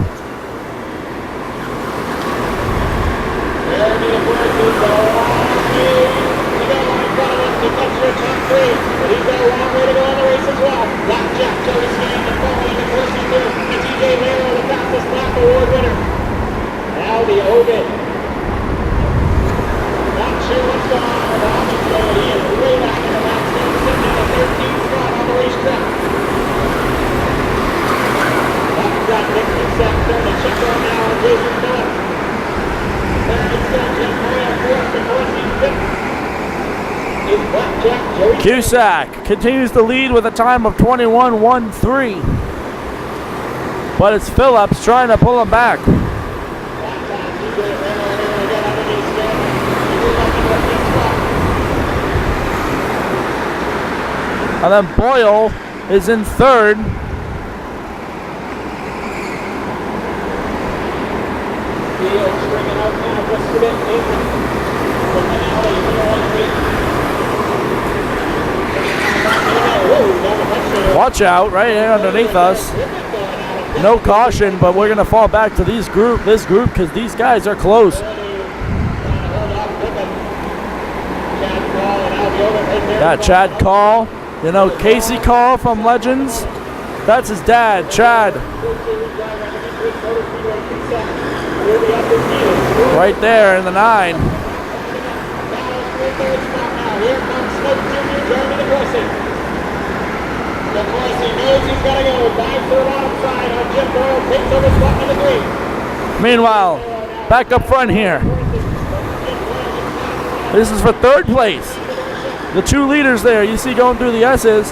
Now the Ovid. Not sure what's going on with Ovid, but he is way back in the back, sitting in the 13th spot on the racetrack. Cusack continues to lead with a time of 21:13. But it's Phillips trying to pull him back. And then Boyle is in third. Watch out, right here underneath us. No caution, but we're gonna fall back to this group, because these guys are close. Got Chad Call, you know Casey Call from Legends. That's his dad, Chad. Right there in the 9. Meanwhile, back up front here. This is for third place. The 2 leaders there, you see going through the S's.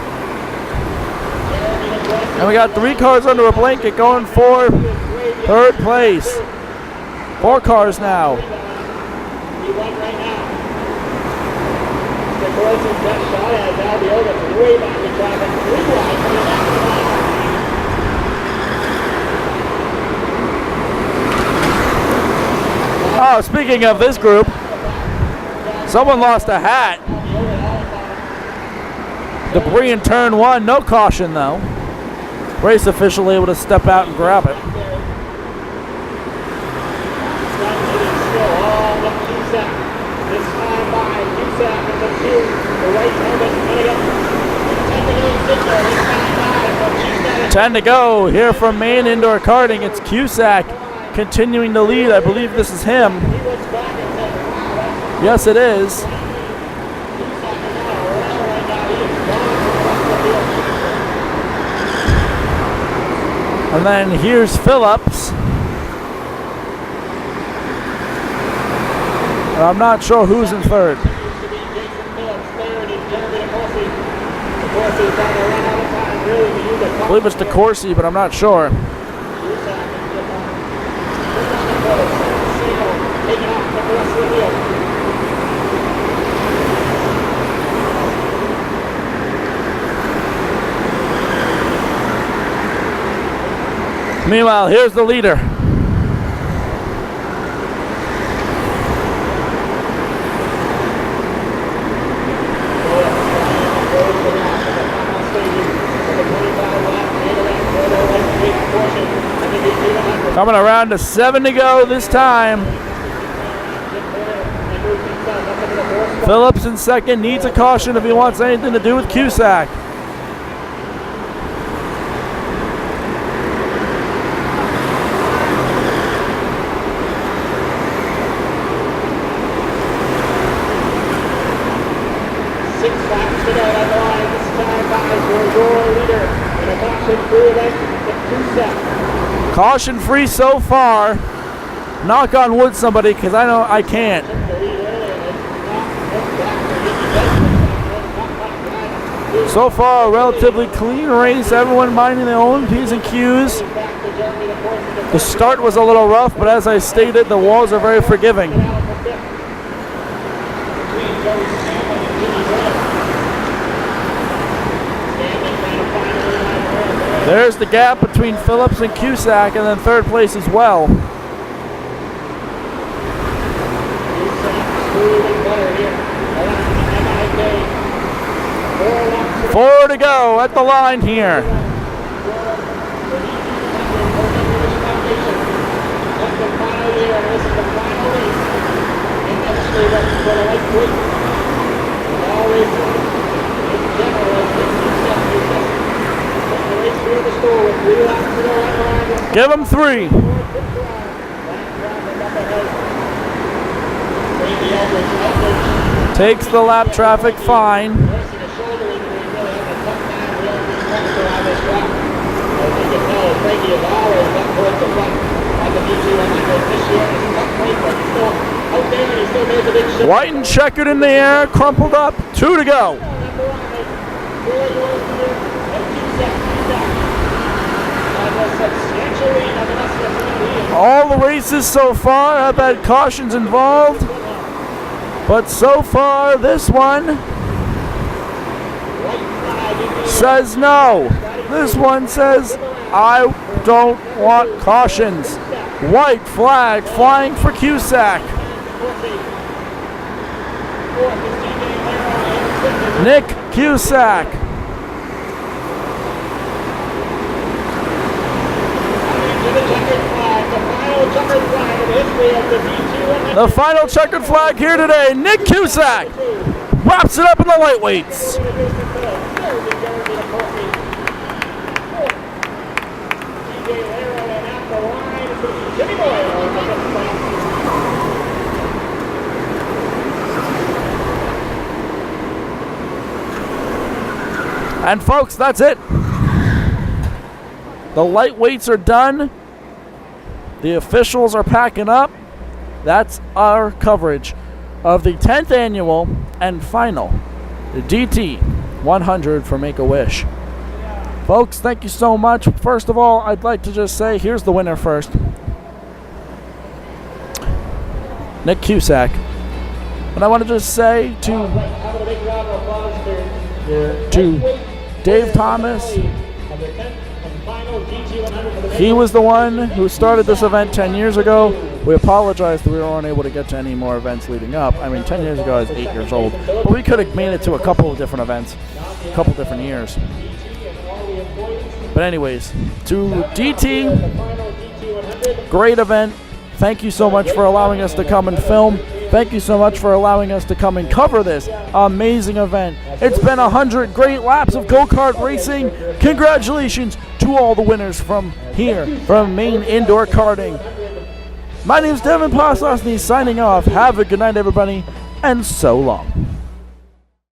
And we got 3 cars under a blanket going for third place. 4 cars now. Oh, speaking of this group, someone lost a hat. Debris in turn 1, no caution though. Race official able to step out and grab it. Time to go here from Maine Indoor Karting. It's Cusack continuing to lead. I believe this is him. Yes, it is. And then here's Phillips. And I'm not sure who's in third. I believe it's DeCourcy, but I'm not sure. Meanwhile, here's the leader. Coming around to 7 to go this time. Phillips in second, needs a caution if he wants anything to do with Cusack. Caution free so far. Knock on wood, somebody, because I know I can't. So far, a relatively clean race. Everyone minding their own P's and Q's. The start was a little rough, but as I stated, the walls are very forgiving. There's the gap between Phillips and Cusack, and then third place as well. 4 to go at the line here. Give him 3. Takes the lap traffic fine. White and checkered in the air, crumpled up, 2 to go. All the races so far have had cautions involved, but so far this one says no. This one says, I don't want cautions. White flag flying for Cusack. Nick Cusack. The final checkered flag here today. Nick Cusack wraps it up in the lightweights. And folks, that's it. The lightweights are done. The officials are packing up. That's our coverage of the 10th annual and final, the DT 100 for Make-A-Wish. Folks, thank you so much. First of all, I'd like to just say, here's the winner first. Nick Cusack. And I want to just say to Dave Thomas, he was the one who started this event 10 years ago. We apologize that we weren't able to get to any more events leading up. I mean, 10 years ago I was 8 years old, but we could have made it to a couple of different events, a couple different years. But anyways, to DT, great event. Thank you so much for allowing us to come and film. Thank you so much for allowing us to come and cover this amazing event. It's been 100 great laps of go-kart racing. Congratulations to all the winners from here, from Maine Indoor Karting. My name is Devin Poslusny signing off. Have a good night, everybody, and so long.